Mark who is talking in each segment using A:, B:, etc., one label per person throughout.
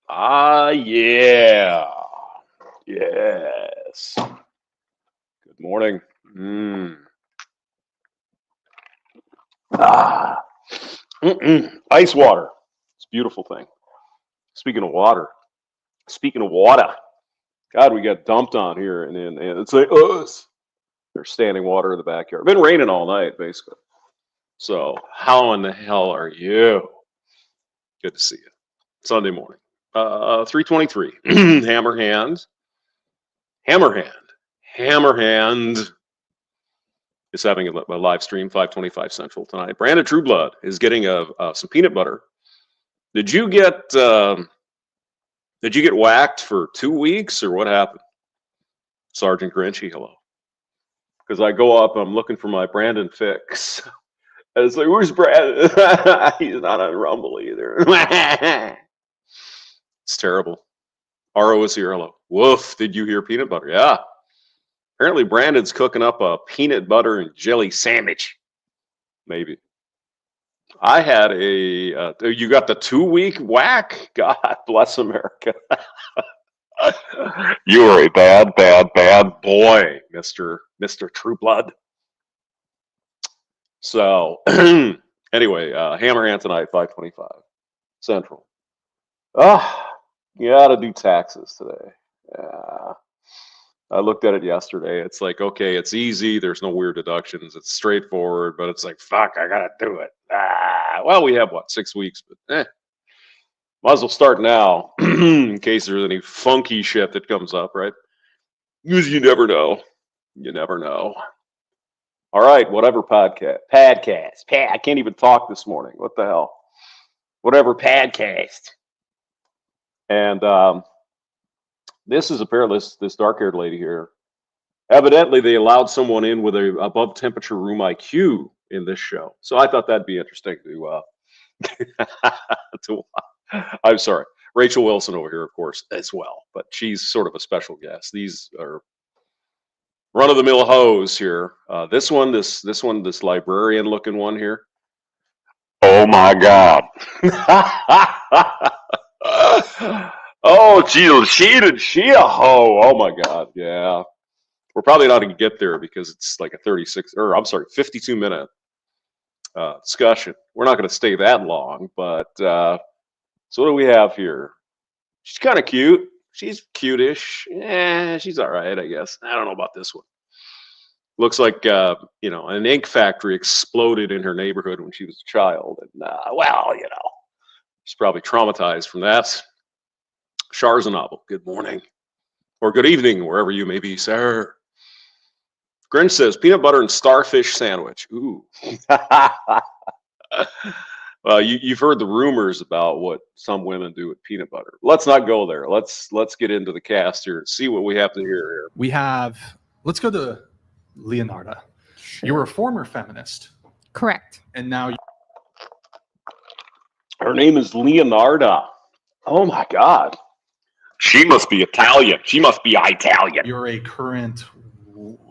A: Ah, yeah. Yes. Good morning. Mm. Ah. Ice water. It's a beautiful thing. Speaking of water, speaking of water, God, we got dumped on here, and it's like us. There's standing water in the backyard. Been raining all night, basically. So, how in the hell are you? Good to see you. Sunday morning. 3:23. Hammerhand. Hammerhand. Hammerhand is having a live stream, 5:25 Central tonight. Brandon Trueblood is getting some peanut butter. Did you get whacked for 2 weeks or what happened? Sergeant Grinchy, hello. Because I go up, I'm looking for my Brandon fix. And it's like, where's Brandon? He's not on Rumble either. It's terrible. RO is here, hello. Woof, did you hear peanut butter? Yeah. Apparently Brandon's cooking up a peanut butter and jelly sandwich. Maybe. I had you got the 2 week whack? God bless America. You are a bad, bad, bad boy, Mr. Trueblood. So, anyway, Hammerhand tonight, 5:25 Central. Oh, you got to do taxes today. Yeah. I looked at it yesterday. It's like, okay, it's easy. There's no weird deductions. It's straightforward, but it's like, fuck, I got to do it. Well, we have, 6 weeks, but might as well start now in case there's any funky shit that comes up, right? Because you never know. You never know. All right, whatever podcast. I can't even talk this morning. What the hell? Whatever podcast. And this is apparently this dark-haired lady here. Evidently, they allowed someone in with a above temperature room IQ in this show. So I thought that'd be interesting to I'm sorry. Rachel Wilson over here, of course, as well. But she's sort of a special guest. These are run-of-the-mill hoes here. This librarian-looking one here. Oh my God! Oh, she a hoe. Oh my God, yeah. We're probably not going to get there because it's like a 52-minute discussion. We're not going to stay that long, but so what do we have here? She's kind of cute. She's cute-ish. Yeah, she's all right, I guess. I don't know about this one. Looks like an ink factory exploded in her neighborhood when she was a child, and she's probably traumatized from that. Sharzanobel, good morning or good evening, wherever you may be, sir. Grinch says peanut butter and starfish sandwich. Ooh. Well, you've heard the rumors about what some women do with peanut butter. Let's not go there. Let's get into the cast here and see what we have to hear here.
B: Let's go to Leonarda. Sure. You were a former feminist.
C: Correct.
B: And now
A: her name is Leonarda. Oh my God. She must be Italian. She must be Italian.
B: You're a current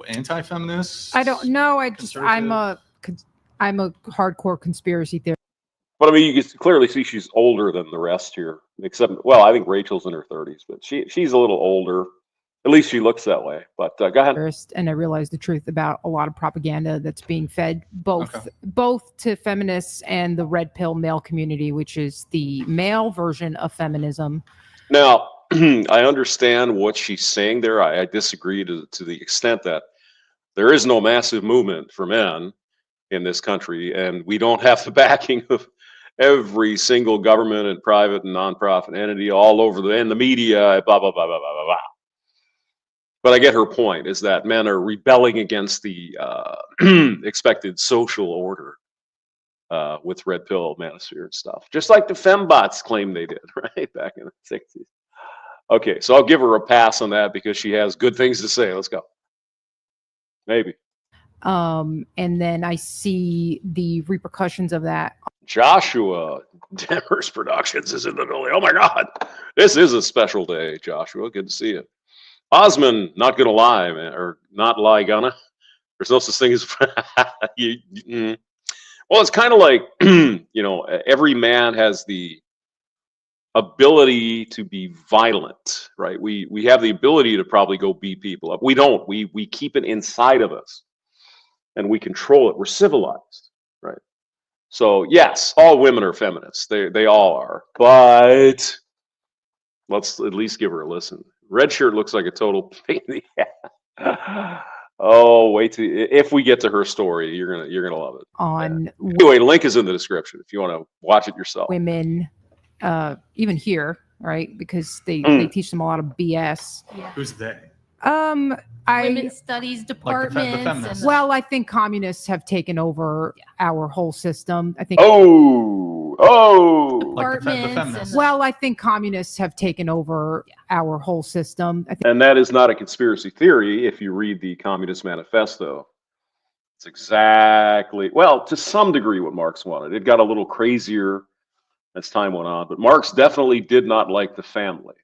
B: anti-feminist?
C: I don't know. I'm a hardcore conspiracy theorist.
A: But I mean, you can clearly see she's older than the rest here. Except, well, I think Rachel's in her 30s, but she's a little older. At least she looks that way. But go ahead.
C: And I realized the truth about a lot of propaganda that's being fed both to feminists and the red pill male community, which is the male version of feminism.
A: Now, I understand what she's saying there. I disagree to the extent that there is no massive movement for men in this country, and we don't have the backing of every single government and private and nonprofit entity all over in the media, blah, blah, blah, blah, blah, blah. But I get her point, is that men are rebelling against the expected social order with red pill manosphere and stuff. Just like the fembots claim they did, right, back in the 60s. Okay, so I'll give her a pass on that because she has good things to say. Let's go. Maybe.
C: And then I see the repercussions of that.
A: Joshua Demers Productions is in the building. Oh my God, this is a special day, Joshua. Good to see you. Osman, not gonna lie, man, or not lie gonna. There's no such thing as well, it's kind of like every man has the ability to be violent, right? We have the ability to probably go beat people up. We don't. We keep it inside of us, and we control it. We're civilized, right? So yes, all women are feminists. They all are. But let's at least give her a listen. Red shirt looks like a total pain in the ass. Oh, wait till if we get to her story, you're gonna love it.
C: On
A: Anyway, link is in the description if you want to watch it yourself.
C: women, even here, right? Because they teach them a lot of BS.
D: Yeah.
B: Who's they?
D: Women's studies
B: Like the
D: departments.
B: feminists.
C: Well, I think communists have taken over our whole system. I think.
B: Like the
D: departments
B: feminists.
D: and-
C: Well, I think communists have taken over our whole system. I think.
A: And that is not a conspiracy theory. If you read the Communist Manifesto, it's exactly, well, to some degree what Marx wanted. It got a little crazier as time went on, but Marx definitely did not like the family.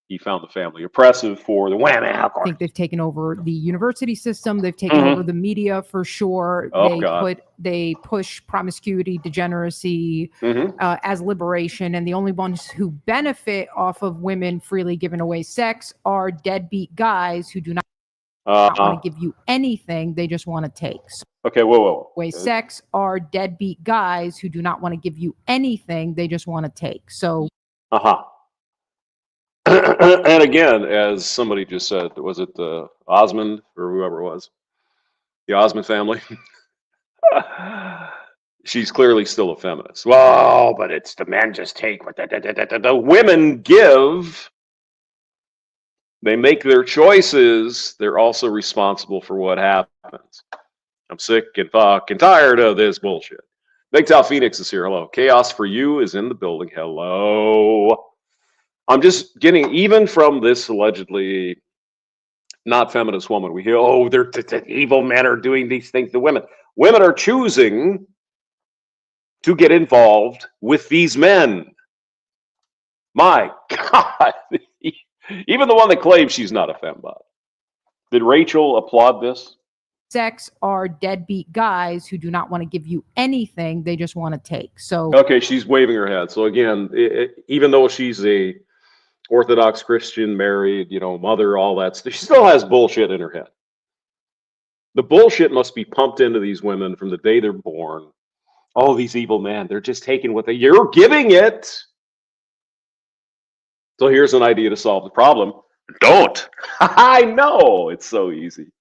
A: He found the family oppressive for the women.
C: I think they've taken over the university system. They've taken over the media for sure.
A: Oh, God.
C: They push promiscuity, degeneracy as liberation, and the only ones who benefit off of women freely giving away sex are deadbeat guys who do not want to give you anything; they just want to take. So
A: Okay, whoa.
C: away sex are deadbeat guys who do not want to give you anything; they just want to take. So.
A: And again, as somebody just said, was it Osmond or whoever it was? The Osmond family? She's clearly still a feminist. Well, but it's the men just take what the women give. They make their choices. They're also responsible for what happens. I'm sick and fucking tired of this bullshit. Big Tal Phoenix is here. Hello. Chaos for You is in the building. Hello. I'm just getting, even from this allegedly not feminist woman, we hear, oh, the evil men are doing these things to women. Women are choosing to get involved with these men. My God. Even the one that claims she's not a fembot. Did Rachel applaud this?
C: Sex are deadbeat guys who do not want to give you anything; they just want to take. So
A: okay, she's waving her head. So again, even though she's a Orthodox Christian, married, mother, all that stuff, she still has bullshit in her head. The bullshit must be pumped into these women from the day they're born. Oh, these evil men, they're just taking what you're giving it. So here's an idea to solve the problem. Don't. I know. It's so easy.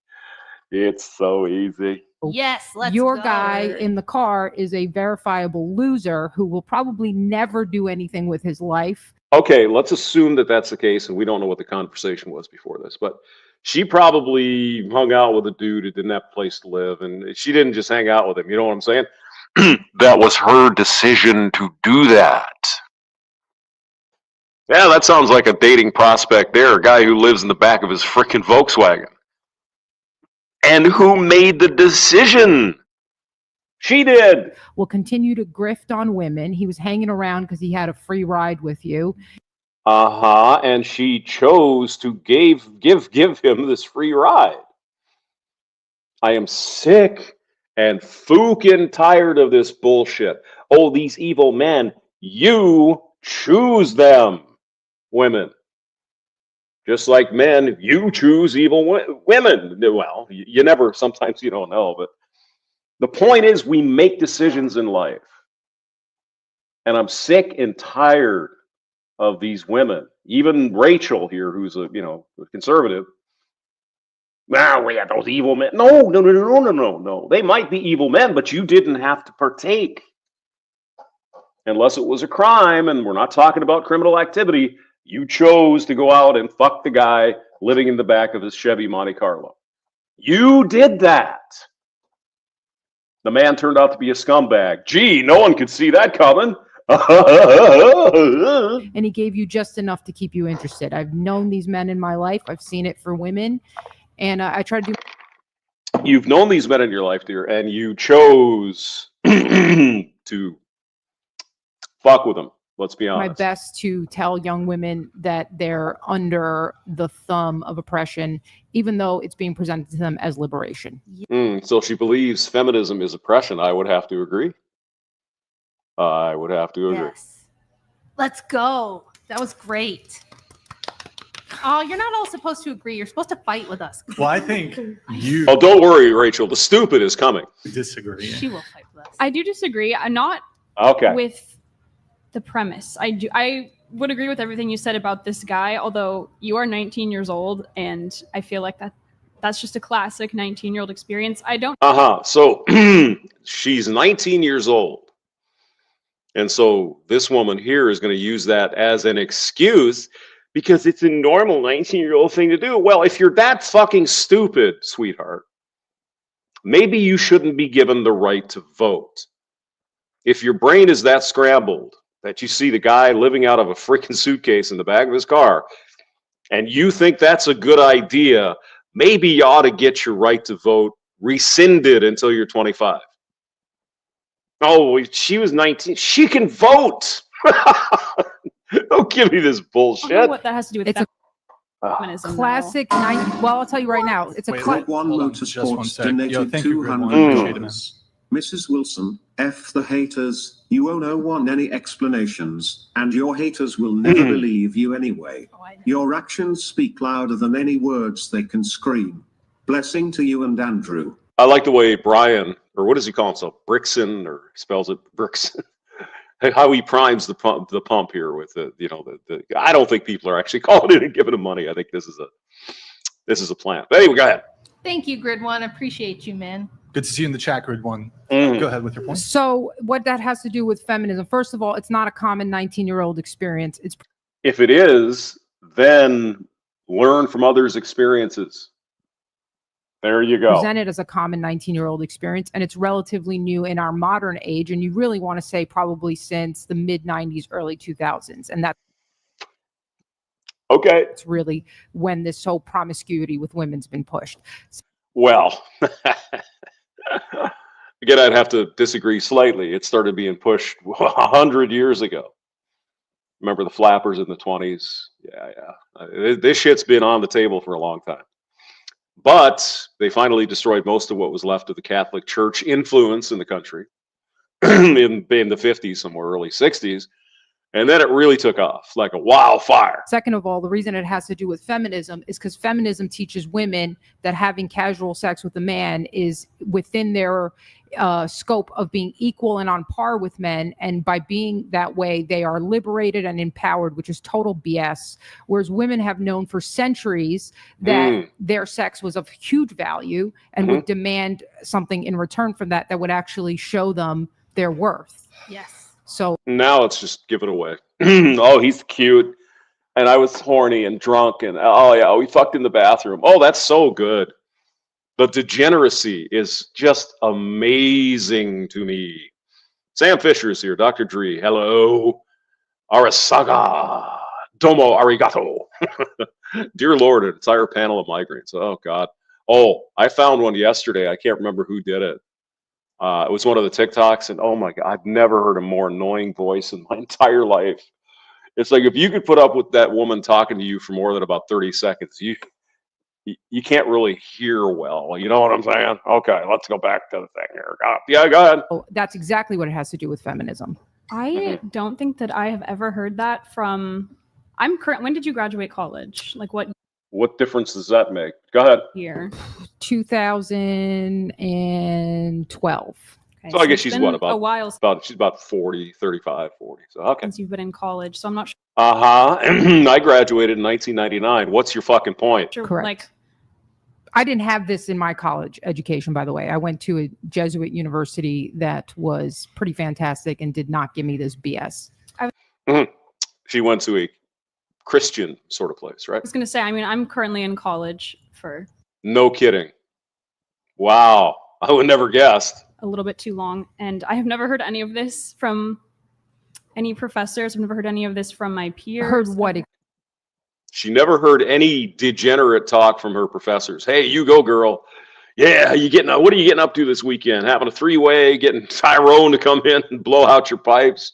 A: It's so easy.
D: Yes, let's
C: your
D: go.
C: guy in the car is a verifiable loser who will probably never do anything with his life.
A: Okay, let's assume that that's the case, and we don't know what the conversation was before this, but she probably hung out with a dude who didn't have a place to live, and she didn't just hang out with him. You know what I'm saying? That was her decision to do that. Yeah, that sounds like a dating prospect there, a guy who lives in the back of his frickin' Volkswagen. And who made the decision? She did.
C: Will continue to grift on women. He was hanging around because he had a free ride with you.
A: And she chose to give him this free ride. I am sick and fucking tired of this bullshit. Oh, these evil men. You choose them, women. Just like men, you choose evil women. Well, you never, sometimes you don't know, but the point is we make decisions in life. And I'm sick and tired of these women. Even Rachel here, who's a conservative. Well, we have those evil men. No. They might be evil men, but you didn't have to partake. Unless it was a crime, and we're not talking about criminal activity. You chose to go out and fuck the guy living in the back of his Chevy Monte Carlo. You did that. The man turned out to be a scumbag. Gee, no one could see that coming.
C: And he gave you just enough to keep you interested. I've known these men in my life. I've seen it for women. And I try to do...
A: You've known these men in your life, dear, and you chose to fuck with them. Let's be honest.
C: my best to tell young women that they're under the thumb of oppression, even though it's being presented to them as liberation.
A: So she believes feminism is oppression. I would have to agree. I would have to agree.
D: Yes. Let's go. That was great. Oh, you're not all supposed to agree. You're supposed to fight with us.
B: Well, I think you
A: Oh, don't worry, Rachel. The stupid is coming.
B: disagree.
D: She will fight with us.
E: I do disagree. I'm not
A: Okay.
E: with the premise. I would agree with everything you said about this guy, although you are 19 years old, and I feel like that's just a classic 19-year-old experience. I don't.
A: So she's 19 years old. And so this woman here is going to use that as an excuse because it's a normal 19-year-old thing to do. Well, if you're that fucking stupid, sweetheart, maybe you shouldn't be given the right to vote. If your brain is that scrambled that you see the guy living out of a freaking suitcase in the back of his car and you think that's a good idea, maybe you ought to get your right to vote rescinded until you're 25. Oh, she was 19. She can vote. Don't give me this
E: I don't know
A: bullshit.
E: what that has to do with
C: It's a
E: feminism.
C: classic. Well, I'll tell you right now. It's a
B: Wait,
C: classic.
B: hold
F: One
B: on, just one
F: Motorsports
B: sec. Yo,
F: donated
B: thank you, Grid One. Appreciate it, man.
F: $200. Mrs. Wilson, F the haters. You won't want any explanations, and your haters will never believe you anyway.
D: Oh, I know.
F: Your actions speak louder than any words they can scream. Blessing to you and Andrew.
A: I like the way Brian, or what does he call himself? Brixon, or he spells it Brixon. How he primes the pump here with the I don't think people are actually calling in and giving him money. I think this is a plan. But anyway, go ahead.
D: Thank you, Grid One. Appreciate you, man.
B: Good to see you in the chat, Grid One.
A: Mm.
B: Go ahead with your point.
C: So what that has to do with feminism, first of all, it's not a common 19-year-old experience. It's
A: If it is, then learn from others' experiences. There you go.
C: presented as a common 19-year-old experience, and it's relatively new in our modern age. And you really want to say probably since the mid 90s, early 2000s. And that's
A: Okay.
C: really when this whole promiscuity with women's been pushed.
A: Well, again, I'd have to disagree slightly. It started being pushed 100 years ago. Remember the flappers in the 20s? Yeah. This shit's been on the table for a long time. But they finally destroyed most of what was left of the Catholic Church influence in the country in the 50s, somewhere early 60s. And then it really took off like a wildfire.
C: Second of all, the reason it has to do with feminism is because feminism teaches women that having casual sex with a man is within their scope of being equal and on par with men. And by being that way, they are liberated and empowered, which is total BS. Whereas women have known for centuries that their sex was of huge value and would demand something in return for that would actually show them their worth.
D: Yes.
C: So
A: Now it's just give it away. Oh, he's cute. And I was horny and drunk. And oh, yeah, we fucked in the bathroom. Oh, that's so good. The degeneracy is just amazing to me. Sam Fisher is here. Dr. Dree, hello. Arasaga. Domo arigato. Dear Lord, an entire panel of migraines. Oh, God. Oh, I found one yesterday. I can't remember who did it. It was one of the TikToks, and oh my God, I've never heard a more annoying voice in my entire life. It's like if you could put up with that woman talking to you for more than about 30 seconds, you can't really hear well. You know what I'm saying? Okay, let's go back to the thing here. Yeah, go ahead.
C: that's exactly what it has to do with feminism.
E: I don't think that I have ever heard that from. When did you graduate college? Like
A: What difference does that make? Go ahead.
E: year?
C: 2012.
E: Okay,
A: So I guess
E: it's
A: she's
E: been
A: what,
E: a
A: about
E: while
A: she's about 40, 35, 40. So okay.
E: since you've been in college, so I'm not
A: I graduated in 1999. What's your fucking point?
E: sure.
C: Correct.
E: Like,
C: I didn't have this in my college education, by the way. I went to a Jesuit university that was pretty fantastic and did not give me this BS.
A: She went to a Christian sort of place, right?
E: I was gonna say, I mean, I'm currently in college for
A: No kidding. Wow. I would never guessed.
E: a little bit too long, and I have never heard any of this from any professors. I've never heard any of this from my peers.
C: Heard what?
A: She never heard any degenerate talk from her professors. Hey, you go, girl. Yeah, what are you getting up to this weekend? Having a three-way, getting Tyrone to come in and blow out your pipes?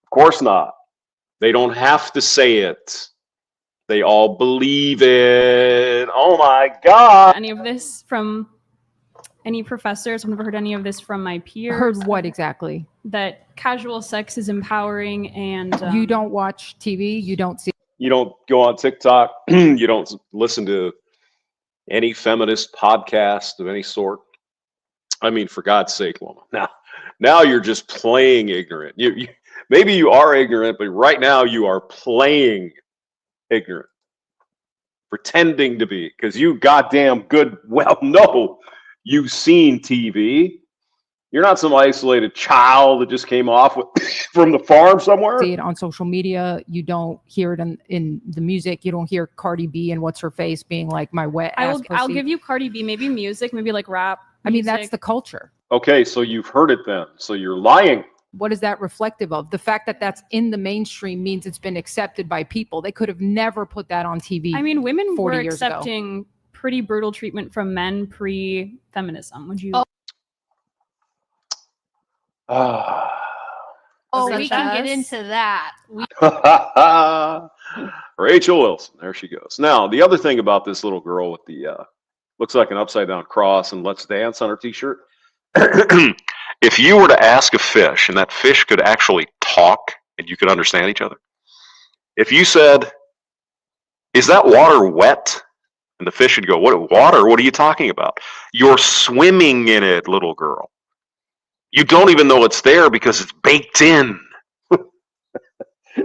A: Of course not. They don't have to say it. They all believe it. Oh my God.
E: Any of this from any professors? I've never heard any of this from my peers.
C: Heard what exactly?
E: that casual sex is empowering, and
C: You don't watch TV. You don't see.
A: You don't go on TikTok. You don't listen to any feminist podcast of any sort. I mean, for God's sake, woman. Now you're just playing ignorant. Maybe you are ignorant, but right now you are playing ignorant, pretending to be, because you goddamn good well know you've seen TV. You're not some isolated child that just came off from the farm somewhere.
C: See it on social media. You don't hear it in the music. You don't hear Cardi B and What's Her Face being like my wet ass pussy.
E: I'll give you Cardi B, maybe music, maybe like rap.
C: I mean, that's
E: music.
C: the culture.
A: Okay, so you've heard it then. So you're lying.
C: What is that reflective of? The fact that that's in the mainstream means it's been accepted by people. They could have never put that on TV.
E: I mean, women
C: 40
E: were
C: years ago.
E: accepting pretty brutal treatment from men pre-feminism. Would you?
D: Oh,
E: Such
D: we can get
E: as?
D: into that.
A: Rachel Wilson, there she goes. Now, the other thing about this little girl with the looks like an upside down cross and Let's Dance on her t-shirt. If you were to ask a fish and that fish could actually talk and you could understand each other, if you said, "Is that water wet?" and the fish would go, "What water? What are you talking about?" You're swimming in it, little girl. You don't even know it's there because it's baked in.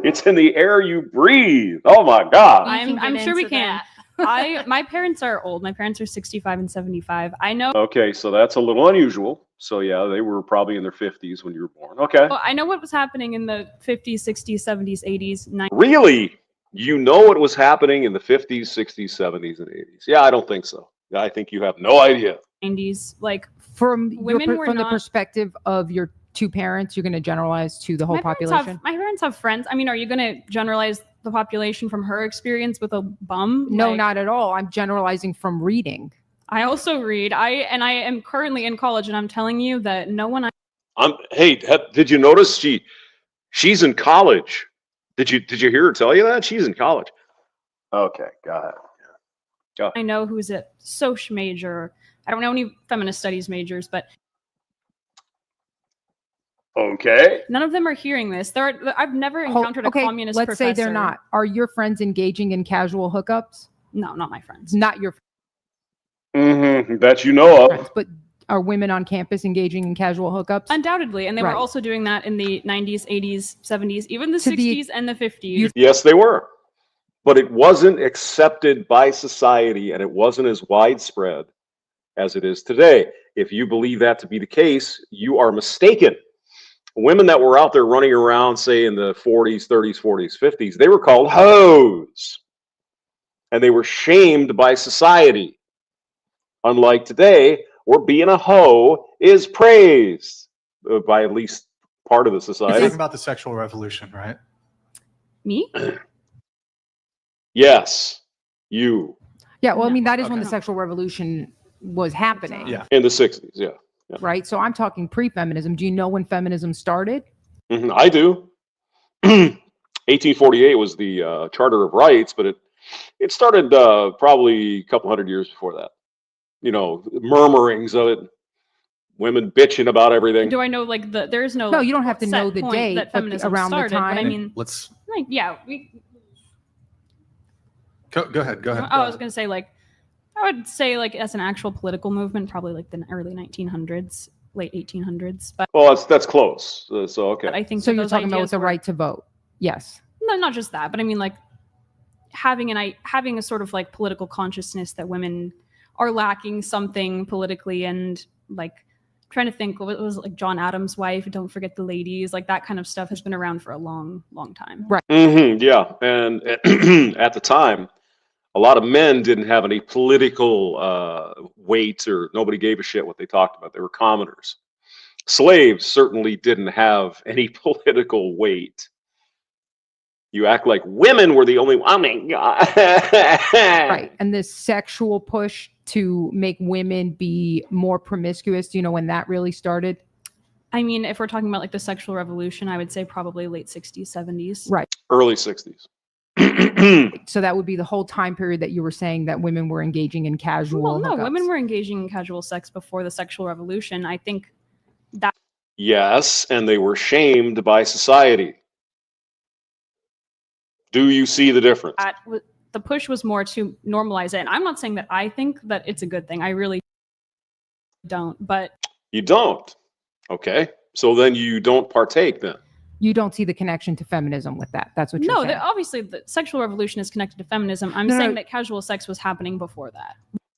A: It's in the air you breathe. Oh my God.
E: I'm sure we can. My parents are old. My parents are 65 and 75. I know.
A: Okay, so that's a little unusual. So yeah, they were probably in their 50s when you were born. Okay.
E: Well, I know what was happening in the 50s, 60s, 70s, 80s, 90s.
A: Really? You know what was happening in the 50s, 60s, 70s, and 80s? Yeah, I don't think so. I think you have no idea.
E: 90s, like
C: From
E: women were
C: from the
E: not-
C: perspective of your two parents, you're going to generalize to the whole population.
E: My parents have friends. I mean, are you going to generalize the population from her experience with a bum?
C: No,
E: Like,
C: not at all. I'm generalizing from reading.
E: I also read. I am currently in college, and I'm telling you that no one.
A: Hey, did you notice she's in college? Did you hear her tell you that? She's in college. Okay, go ahead.
E: I know who's a soc major. I don't know any feminist studies majors, but
A: Okay.
E: none of them are hearing this. I've never encountered a communist
C: let's
E: professor.
C: say they're not. Are your friends engaging in casual hookups?
E: No, not my friends.
C: Not your
A: Mm-hmm. That you know of.
C: friends, but are women on campus engaging in casual hookups?
E: Undoubtedly, and they
C: Right.
E: were also doing that in the 90s, 80s, 70s, even the
C: To the-
E: 60s and the 50s.
A: Yes, they were. But it wasn't accepted by society and it wasn't as widespread as it is today. If you believe that to be the case, you are mistaken. Women that were out there running around, say in the 40s, 30s, 40s, 50s, they were called hoes. And they were shamed by society. Unlike today, where being a hoe is praised by at least part of the
B: You're
A: society.
B: talking about the sexual revolution, right?
E: Me?
A: Yes, you.
C: Yeah, well, I
E: No.
C: mean, that is when
B: Okay.
C: the sexual revolution was happening,
B: Yeah.
A: In the 60s, yeah.
C: right? So I'm talking pre-feminism. Do you know when feminism started?
A: Mhm, I do. 1848 was the Charter of Rights, but it started probably a couple hundred years before that. You know, murmurings of it, women bitching about everything.
E: Do I know like there's no?
C: No, you don't have to
E: set
C: know the
E: point
C: date,
E: that
C: but
E: feminism
C: around the
E: started. But I
C: time.
E: mean,
B: Let's
E: like, yeah,
B: go ahead. Go ahead.
E: I was gonna say like, I would say like as an actual political movement, probably like the early 1900s, late 1800s. But
A: Well, that's close. So okay.
E: I think
C: So
E: that
C: you're
E: those
C: talking about
E: ideas
C: with the
E: were-
C: right to vote? Yes.
E: No, not just that, but I mean like having a sort of like political consciousness that women are lacking something politically, and like trying to think what was like John Adams' wife, Don't Forget the Ladies, like that kind of stuff has been around for a long time.
C: Right.
A: Yeah, and at the time, a lot of men didn't have any political weight, or nobody gave a shit what they talked about. They were commoners. Slaves certainly didn't have any political weight. You act like women were the only. Oh my God.
C: Right. And this sexual push to make women be more promiscuous, do you know when that really started?
E: I mean, if we're talking about like the sexual revolution, I would say probably late 60s, 70s.
C: Right.
A: Early 60s.
C: So that would be the whole time period that you were saying that women were engaging in casual
E: Well, no,
C: hookups.
E: women were engaging in casual sex before the sexual revolution. I think
A: Yes, and they were shamed by society. Do you see the difference?
E: The push was more to normalize it. And I'm not saying that I think that it's a good thing. I really don't. But
A: You don't. Okay. So then you don't partake then.
C: You don't see the connection to feminism with that. That's what you're saying.
E: Obviously the sexual revolution is connected to feminism. I'm saying that casual sex was happening before that.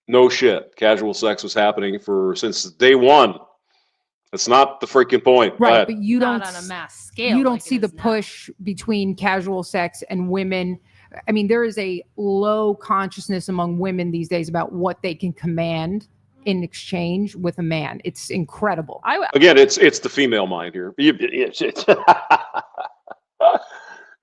A: No shit. Casual sex was happening since day one. That's not the freaking point.
C: Right, but you
D: Not
C: don't
D: on a mass scale.
C: you don't
D: like it
C: see the
D: is now.
C: push between casual sex and women. I mean, there is a low consciousness among women these days about what they can command in exchange with a man. It's incredible.
A: Again, it's the female mind here.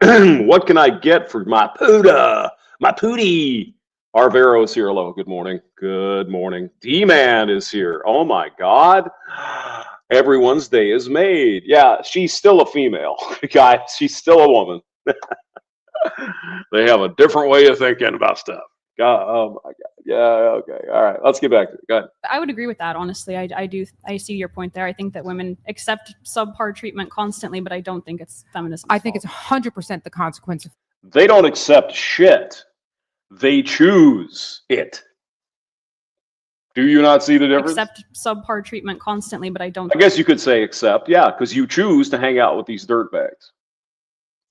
A: What can I get for my puda? My pootie. Arvero is here. Hello. Good morning. Good morning. D-Man is here. Oh my God. Everyone's day is made. Yeah, she's still a female. Guys, she's still a woman. They have a different way of thinking about stuff. God, oh my God. Yeah, okay. All right. Let's get back to it. Go ahead.
E: I would agree with that, honestly. I see your point there. I think that women accept subpar treatment constantly, but I don't think it's feminism.
C: I think it's 100% the consequence of
A: They don't accept shit. They choose it. Do you not see the difference?
E: accept subpar treatment constantly, but I don't.
A: I guess you could say accept, yeah, because you choose to hang out with these dirtbags.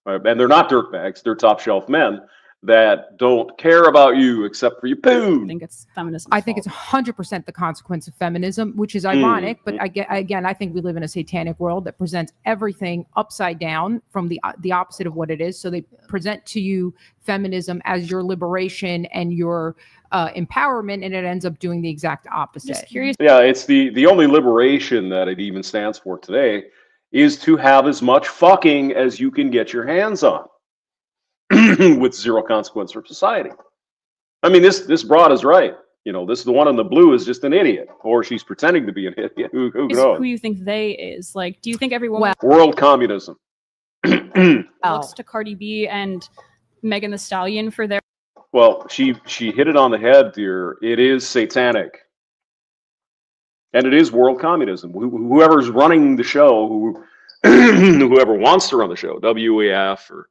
A: Right? And they're not dirtbags, they're top shelf men that don't care about you except for your
E: I
A: poo.
E: think it's feminism.
C: I think it's 100% the consequence of feminism, which is ironic. But I think we live in a satanic world that presents everything upside down from the opposite of what it is. So they present to you feminism as your liberation and your empowerment, and it ends up doing the exact opposite.
E: Just curious.
A: Yeah, it's the only liberation that it even stands for today is to have as much fucking as you can get your hands on with zero consequence for society. I mean, this broad is right. You know, the one in the blue is just an idiot, or she's pretending to be an idiot. Who knows?
E: Who you think they is? Like, do you think every woman
A: World communism.
E: looks to Cardi B and Megan Thee Stallion for their?
A: Well, she hit it on the head, dear. It is satanic. And it is world communism. Whoever's running the show, whoever wants to run the show, WEF or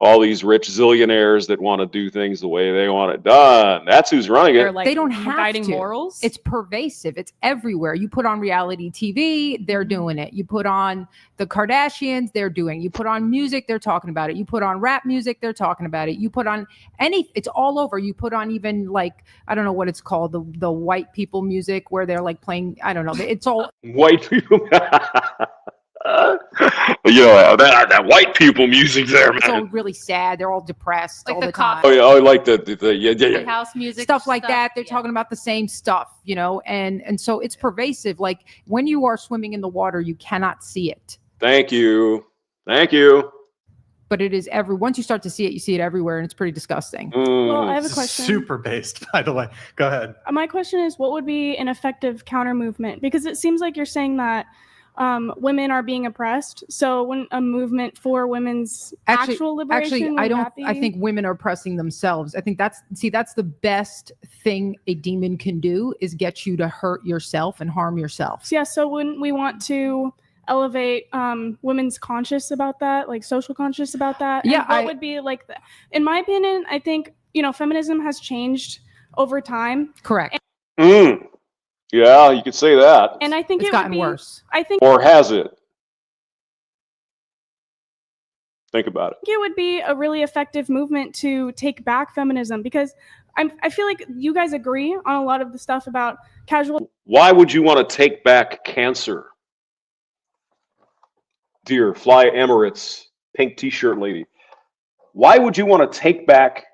A: all these rich zillionaires that want to do things the way they want it done. That's who's running it.
E: Like,
C: they don't have
E: guiding
C: to.
E: morals.
C: It's pervasive. It's everywhere. You put on reality TV, they're doing it. You put on the Kardashians, they're doing it. You put on music, they're talking about it. You put on rap music, they're talking about it. You put on it's all over. You put on even like, I don't know what it's called, the white people music where they're like playing, I don't know. It's all
A: White people. You know, that white people music there,
C: it's all
A: man.
C: really sad. They're all depressed
D: Like
C: all
D: the
C: the time.
A: Oh, yeah, I like yeah.
D: The house music
C: Stuff like that. They're
D: yeah.
C: talking about the same stuff, you know, and so it's pervasive. Like when you are swimming in the water, you cannot see it,
A: Thank you.
C: but it is once you start to see it, you see it everywhere, and it's pretty disgusing.
G: Well, I have a
B: This is
G: question.
B: super based, by the way. Go ahead.
G: My question is, what would be an effective counter movement? Because it seems like you're saying that women are being oppressed. So when a movement for women's actual liberation,
C: I
G: would
C: don't.
G: that be-
C: I think women are oppressing themselves. I think that's the best thing a demon can do is get you to hurt yourself and harm yourself.
G: Yeah. So when we want to elevate women's conscious about that, like social conscious about that,
C: Yeah,
G: what would be like? In my opinion, I think feminism has changed over time,
C: Correct.
A: Yeah, you could say that.
G: and I think
C: It's
G: it would
C: gotten
G: be,
C: worse.
G: I think
A: Or has it? Think about it.
G: it would be a really effective movement to take back feminism, because I feel like you guys agree on a lot of the stuff about casual.
A: Why would you want to take back cancer? Dear Fly Emirates, pink t-shirt lady. Why would you want to take back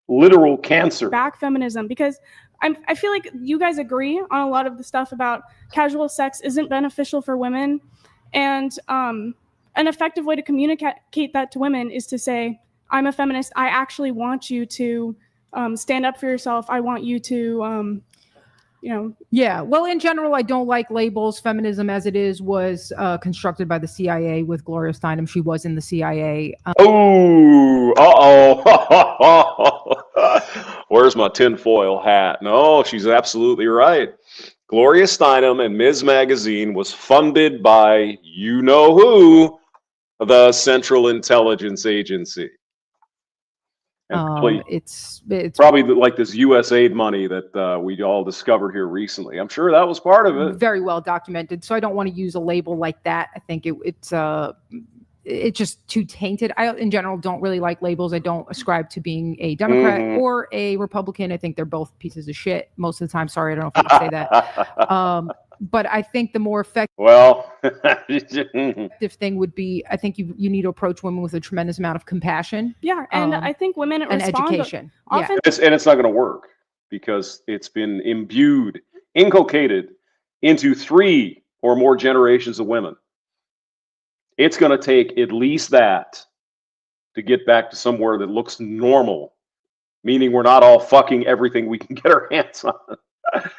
A: literal cancer?
G: Back feminism, because I feel like you guys agree on a lot of the stuff about casual sex isn't beneficial for women, and an effective way to communicate that to women is to say, I'm a feminist. I actually want you to stand up for yourself. I want you to
C: Yeah. Well, in general, I don't like labels. Feminism as it is was constructed by the CIA with Gloria Steinem. She was in the CIA.
A: Oh, uh-oh. Where's my tinfoil hat? No, she's absolutely right. Gloria Steinem and Ms. Magazine was funded by you know who, the Central Intelligence Agency. And
C: it's
A: probably like this USAID money that we all discovered here recently. I'm sure that was part of it.
C: very well documented. So I don't want to use a label like that. I think it's just too tainted. I, in general, don't really like labels. I don't ascribe to being a Democrat or a Republican. I think they're both pieces of shit most of the time. Sorry, I don't know if I can say that. But I think the more effective thing would be, I think you need to approach women with a tremendous amount of compassion.
G: Yeah, and I think women
C: and
G: respond
C: education.
G: often.
A: And it's not going to work because it's been inculcated into 3 or more generations of women. It's going to take at least that to get back to somewhere that looks normal, meaning we're not all fucking everything we can get our hands on.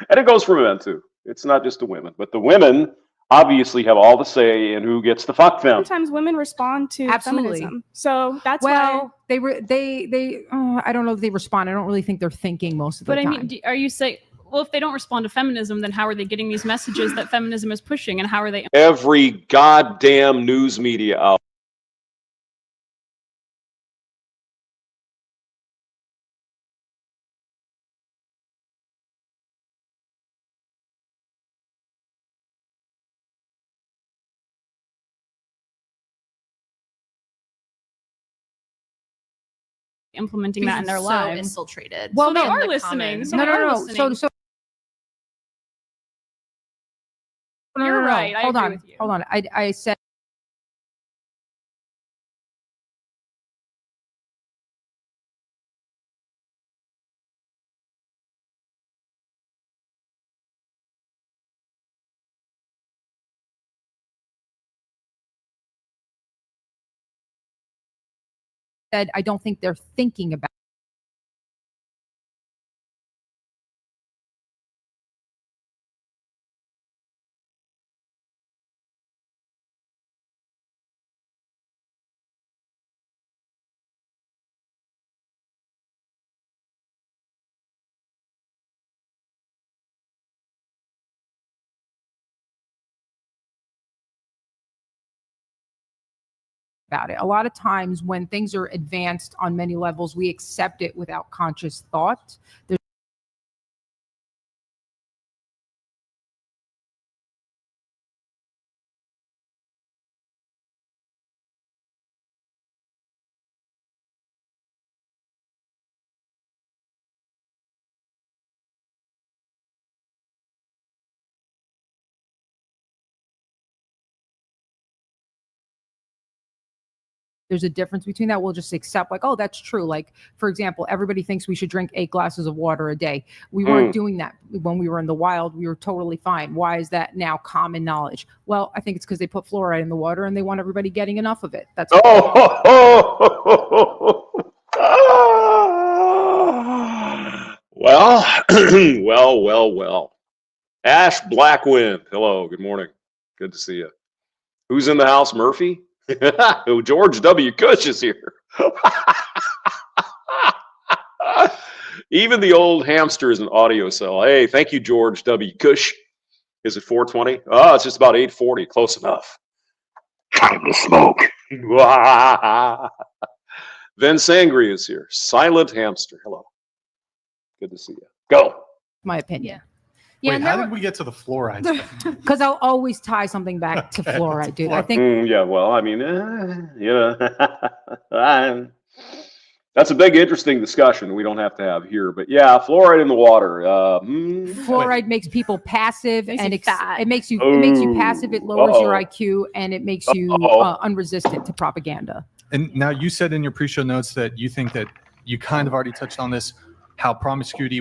A: And it goes for men too. It's not just the women, but the women obviously have all the say in who gets to fuck them.
G: Sometimes women respond to
C: Absolutely.
G: feminism, so that's
C: Well,
G: why
C: they I don't know if they respond. I don't really think they're thinking most of the
E: But I
C: time.
E: mean, are you saying, well, if they don't respond to feminism, then how are they getting these messages that feminism is pushing, and how are they?
A: Every goddamn news media out.
E: Implementing that in their
D: so
E: lives.
D: infiltrated.
C: Well,
E: So they
C: no,
E: are
D: in the
E: listening.
D: comments.
E: So
C: no,
E: they
C: no,
E: are
C: no.
E: listening.
C: So no,
E: You're
C: no, no.
E: right. I
C: Hold
E: agree
C: on.
E: with you.
C: Hold on. I said I don't think they're thinking about it. A lot of times when things are advanced on many levels, we accept it without conscious thought. There's a difference between that. We'll just accept like, oh, that's true. Like, for example, everybody thinks we should drink 8 glasses of water a day. We weren't doing that when we were in the wild. We were totally fine. Why is that now common knowledge? Well, I think it's because they put fluoride in the water and they want everybody getting enough of it. That's
A: Well. Ash Blackwind. Hello, good morning. Good to see you. Who's in the house? Murphy? George W. Cush is here. Even the old hamster is an audio cell. Hey, thank you, George W. Cush. Is it 4:20? Oh, it's just about 8:40. Close enough. Time to smoke. Then Sangri is here. Silent hamster. Hello. Good to see you. Go.
C: my opinion.
D: Yeah,
B: Wait,
D: and
B: how
D: there
B: did
D: were-
B: we get to the fluoride thing?
C: Because I'll always tie something back to
B: Okay,
C: fluoride, dude. I
B: fluoride.
C: think
A: Yeah, well, I mean, that's a big, interesting discussion we don't have to have here. But yeah, fluoride in the water.
C: fluoride makes people passive
D: Makes
C: and
D: you fat.
C: it makes you passive. It lowers your IQ and it makes you unresistant to propaganda.
B: And now you said in your pre-show notes that you think that you kind of already touched on this, how promiscuity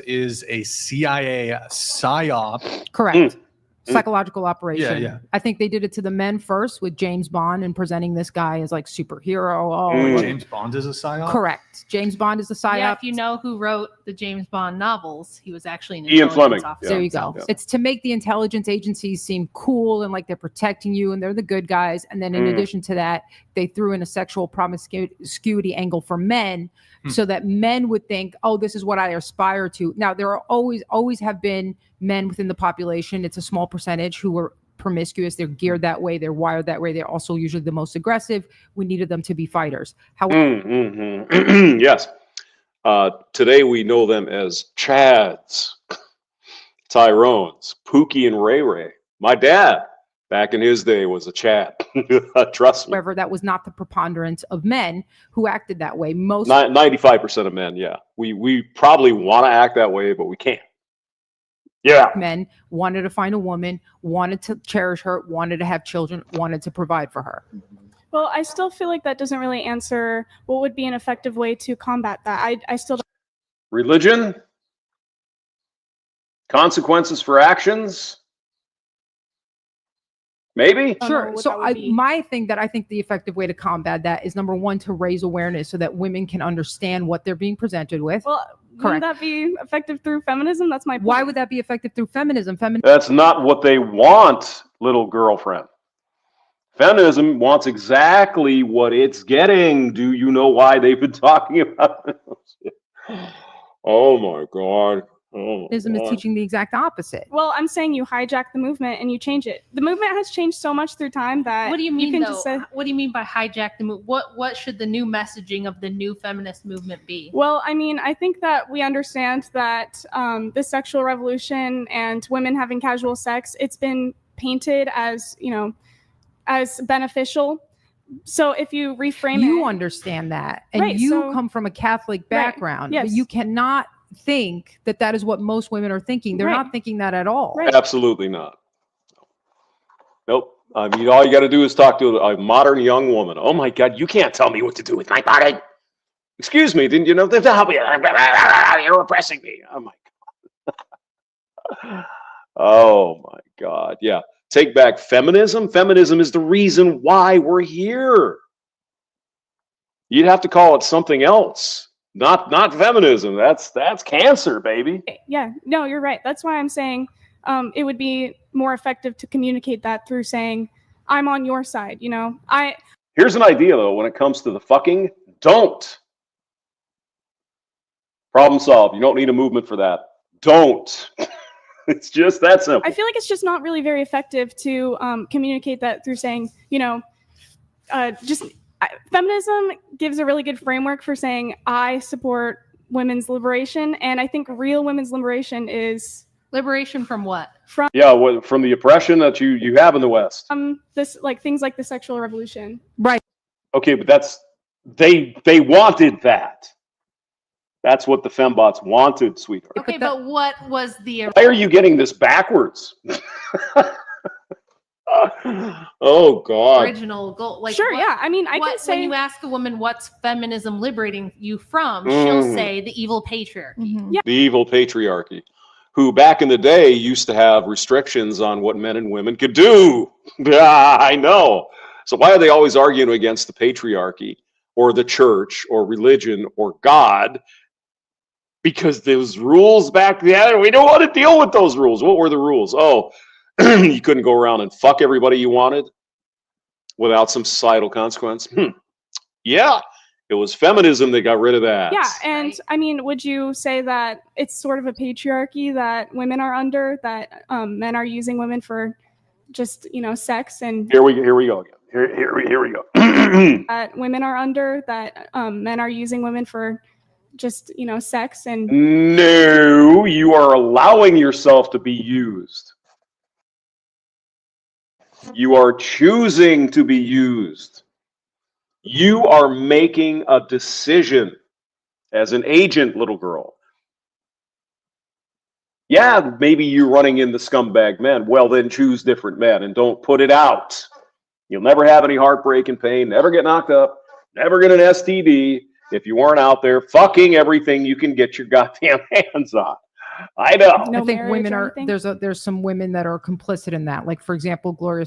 B: is a CIA psyop.
C: Correct. Psychological operation.
B: Yeah.
C: I think they did it to the men first with James Bond and presenting this guy as like superhero.
B: James Bond is a psyop?
C: Correct. James Bond is a psyop.
D: yeah, if you know who wrote the James Bond novels, he was actually an
A: Ian
D: intelligence
A: Fleming,
D: officer.
C: There you go.
A: Yeah.
C: It's to make the intelligence agencies seem cool and like they're protecting you and they're the good guys. And then in addition to that, they threw in a sexual promiscuity angle for men so that men would think, oh, this is what I aspire to. Now, there are always have been men within the population. It's a small percentage who are promiscuous. They're geared that way. They're wired that way. They're also usually the most aggressive. We needed them to be fighters. However,
A: Yes. Today we know them as Chads, Tyrones, Pookie, and Ray Ray. My dad, back in his day, was a Chad. Trust me.
C: that was not the preponderance of men who acted that way. Most
A: 95% of men, yeah. We probably want to act that way, but we can't. Yeah.
C: men wanted to find a woman, wanted to cherish her, wanted to have children, wanted to provide for her.
G: Well, I still feel like that doesn't really answer what would be an effective way to combat that. I still don't.
A: Religion? Consequences for actions? Maybe?
G: know
C: Sure.
G: what
C: So
G: that would be.
C: my thing that I think the effective way to combat that is, number one, to raise awareness so that women can understand what they're being presented with.
G: Well,
C: Correct.
G: wouldn't that be effective through feminism? That's my point.
C: Why would that be effective through feminism?
A: That's not what they want, little girlfriend. Feminism wants exactly what it's getting. Do you know why they've been talking about it? Oh my God. Oh my
C: Feminism is
A: God.
C: teaching the exact opposite.
G: Well, I'm saying you hijack the movement and you change it. The movement has changed so much through time that
D: What do you mean,
G: can
D: though?
G: just say,
D: What do you mean by hijack the move? What should the new messaging of the new feminist movement be?
G: well, I mean, I think that we understand that the sexual revolution and women having casual sex, it's been painted as, as beneficial. So if you reframe
C: You
G: it,
C: understand that. And
G: Right,
C: you
G: so-
C: come from a Catholic background.
G: yes.
C: But you cannot think that that is what most women are thinking. They're
G: Right.
C: not thinking that at all.
G: Right.
A: Absolutely not. Nope. I mean, all you got to do is talk to a modern young woman. Oh my God, you can't tell me what to do with my body. Excuse me, didn't you know? You're oppressing me. Oh my God. Oh my God. Yeah. Take back feminism. Feminism is the reason why we're here. You'd have to call it something else. Not feminism. That's cancer, baby.
G: yeah, no, you're right. That's why I'm saying it would be more effective to communicate that through saying, I'm on your side,
A: Here's an idea though, when it comes to the fucking, don't. Problem solved. You don't need a movement for that. Don't. It's just that simple.
G: I feel like it's just not really very effective to communicate that through saying, feminism gives a really good framework for saying I support women's liberation, and I think real women's liberation is
D: Liberation from what?
A: Yeah, from the oppression that you have in the West.
G: this like things like the sexual revolution.
C: Right.
A: Okay, but that's they wanted that. That's what the fembots wanted, sweetheart.
D: Okay,
C: that-
D: but what was the
A: Why are you getting this backwards? Oh God.
D: original goal? Like,
G: Sure,
D: what-
G: yeah. I mean, I
D: what,
G: can say
D: when you ask a woman what's feminism liberating you from, she'll say the evil patriarchy.
G: Yeah.
A: The evil patriarchy, who back in the day used to have restrictions on what men and women could do. Yeah, I know. So why are they always arguing against the patriarchy or the church or religion or God? Because those rules back then, we don't want to deal with those rules. What were the rules? Oh, you couldn't go around and fuck everybody you wanted without some societal consequence. Yeah, it was feminism that got rid of that.
G: yeah, and
D: Right.
G: I mean, would you say that it's sort of a patriarchy that women are under, that men are using women for just sex, and
A: Here we go again. Here we go.
G: that women are under, that men are using women for just sex, and
A: No, you are allowing yourself to be used. You are choosing to be used. You are making a decision as an agent, little girl. Yeah, maybe you're running in the scumbag men. Well, then choose different men and don't put it out. You'll never have any heartbreak and pain, never get knocked up, never get an STD if you weren't out there fucking everything you can get your goddamn hands on. I know.
G: No
C: I think
G: marriage
C: women
G: or
C: are
G: anything?
C: there's some women that are complicit in that. Like, for example, Gloria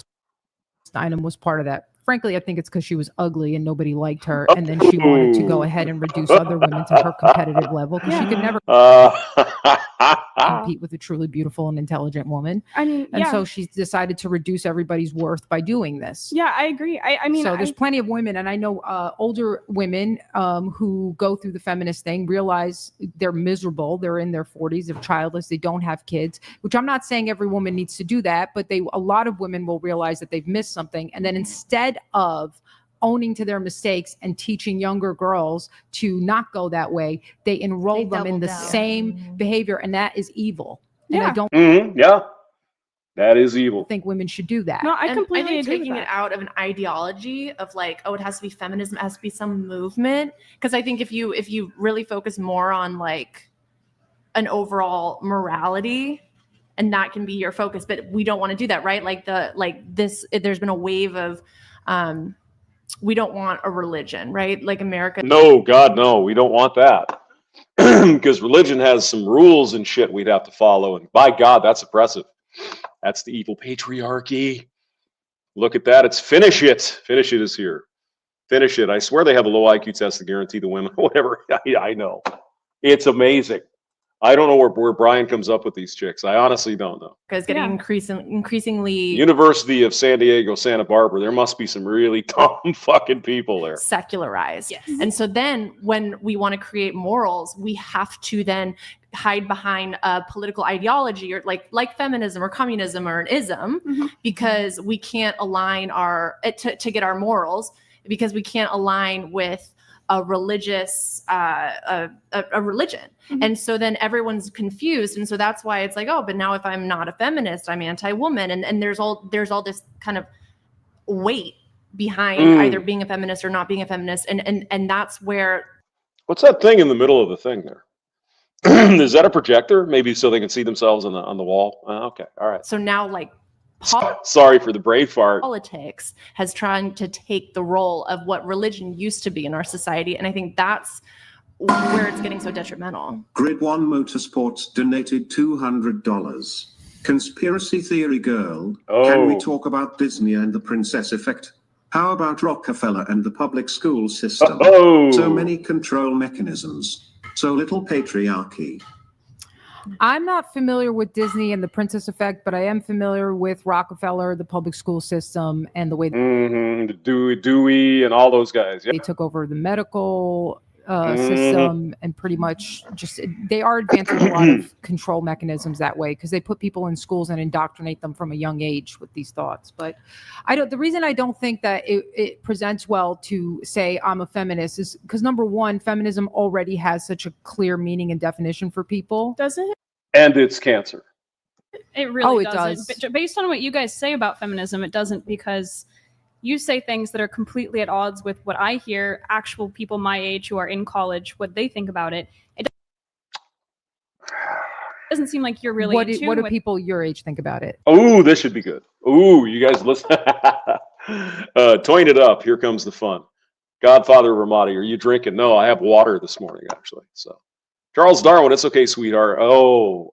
C: Steinem was part of that frankly, I think it's because she was ugly and nobody liked her, and then she wanted to go ahead and reduce other women to her competitive level because she could never compete with a truly beautiful and intelligent woman.
G: I mean,
C: And so she decided to reduce everybody's worth by doing this.
G: yeah, I agree. I mean,
C: so there's plenty of women, and I know older women who go through the feminist thing realize they're miserable. They're in their 40s, they're childless, they don't have kids, which I'm not saying every woman needs to do that, but a lot of women will realize that they've missed something. And then instead of owning to their mistakes and teaching younger girls to not go that way, they enroll them in the same behavior, and that is evil. And I don't
A: yeah, that is evil.
C: think women should do that.
G: no, I
H: And
G: completely
H: think
G: agree
H: taking
G: with
H: it
G: that.
H: out of an ideology of like, oh, it has to be feminism, it has to be some movement. Because I think if you really focus more on like an overall morality, and that can be your focus, but we don't want to do that, right? Like there's been a wave of we don't want a religion, right? Like America.
A: No, God, no, we don't want that. Because religion has some rules and shit we'd have to follow. And by God, that's oppressive. That's the evil patriarchy. Look at that. It's finish it. Finish it is here. Finish it. I swear they have a low IQ test to guarantee the women. Whatever. I know. It's amazing. I don't know where Brian comes up with these chicks. I honestly don't know.
H: Is getting increasingly
A: University of San Diego, Santa Barbara. There must be some really dumb fucking people there.
H: secularized.
E: Yes.
H: And so then when we want to create morals, we have to then hide behind a political ideology or like feminism or communism or an ism, because we can't align to get our morals, because we can't align with a religious a religion. And so then everyone's confused, and so that's why it's like, oh, but now if I'm not a feminist, I'm anti-woman, and there's all this kind of weight behind either being a feminist or not being a feminist, and that's where.
A: What's that thing in the middle of the thing there? Is that a projector? Maybe so they can see themselves on the wall. Okay, all right.
H: So now like
A: Sorry for the brave fart.
H: politics has tried to take the role of what religion used to be in our society, and I think that's where it's getting so detrimental.
F: Grid One Motorsports donated $200. Conspiracy theory girl, can we talk about Disney and the princess effect? How about Rockefeller and the public school system? So many control mechanisms, so little patriarchy.
C: I'm not familiar with Disney and the princess effect, but I am familiar with Rockefeller, the public school system, and the way
A: The Dewey and all those guys. Yeah.
C: they took over the medical system, and pretty much just they are advancing a lot of control mechanisms that way, because they put people in schools and indoctrinate them from a young age with these thoughts. But the reason I don't think that it presents well to say I'm a feminist is because, number one, feminism already has such a clear meaning and definition for people.
G: Does it?
A: And it's cancer.
E: It really
C: it
E: doesn't.
C: does.
E: But based on what you guys say about feminism, it doesn't, because you say things that are completely at odds with what I hear actual people my age who are in college, what they think about it. It doesn't seem like you're really
C: What do people your age think about it?
A: Oh, this should be good. Oh, you guys listen. Toying it up. Here comes the fun. Godfather Ramadi, are you drinking? No, I have water this morning, actually. So, Charles Darwin, it's okay, sweetheart. Oh,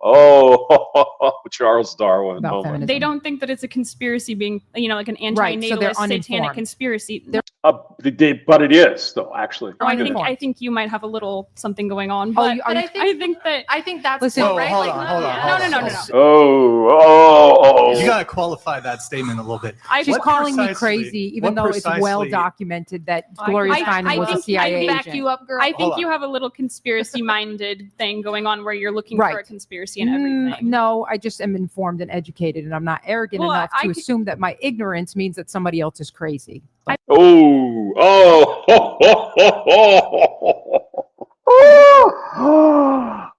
A: Charles Darwin.
C: About feminism.
E: They don't think that it's a conspiracy being, like an
C: Right, so they're
E: antinatalist satanic
C: uninformed.
E: conspiracy.
A: But it is, though, actually.
E: No,
C: uninformed.
E: I think you might have a little something going on,
C: Oh,
E: but,
C: are you-
H: I think that's
C: Listen-
H: cool,
C: Oh,
H: right?
B: hold
H: Like,
B: on, hold on,
H: yeah.
B: hold on.
E: No.
A: Oh.
B: You got to qualify that statement a little bit.
C: She's
B: What
C: calling me
B: precisely-
C: crazy, even
B: what
C: though it's well
B: precisely-
C: documented that Gloria Steinem was a CIA
H: back
C: agent.
H: you up, girl.
E: I
B: Hold
E: think
B: on.
E: you have a little conspiracy-minded thing going on where you're looking for a
C: Right.
E: conspiracy in everything.
C: No, I just am informed and educated, and I'm not arrogant
E: Well,
C: enough
E: I
C: to
E: could-
C: assume that my ignorance means that somebody else is crazy. But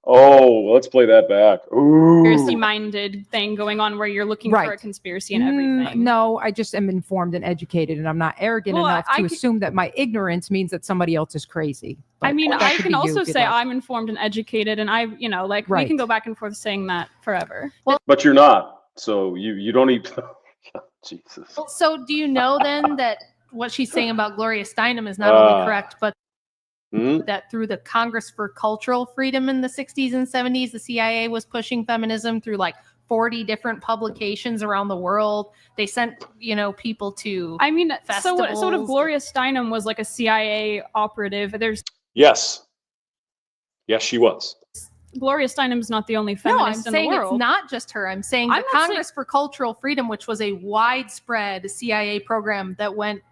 A: Oh, let's play that back. Ooh.
E: Conspiracy-minded thing going on where you're looking for a
C: Right.
E: conspiracy in everything.
C: No, I just am informed and educated, and I'm not arrogant
E: Well,
C: enough
E: I
C: to
E: could-
C: assume that my ignorance means that somebody else is crazy.
E: I
C: But
E: mean,
C: that
E: I
C: could
E: can
C: be you
E: also
C: if you'd
E: say
C: like.
E: I'm informed and educated, and we
C: Right.
E: can go back and forth saying that forever.
A: But you're not. So you don't even. Jesus.
H: So do you know then that what she's saying about Gloria Steinem is not
A: Uh,
H: only correct, but
A: Hmm?
H: that through the Congress for Cultural Freedom in the 60s and 70s, the CIA was pushing feminism through like 40 different publications around the world. They sent, people to
E: I mean, so what
H: festivals.
E: if Gloria Steinem was like a CIA operative? There's
A: Yes, she was.
E: Gloria Steinem's not the only
H: No,
E: feminist
H: I'm
E: in the
H: saying
E: world.
H: it's not just her. I'm saying
E: I'm
H: the
E: not
H: Congress for Cultural Freedom, which was a widespread CIA program that went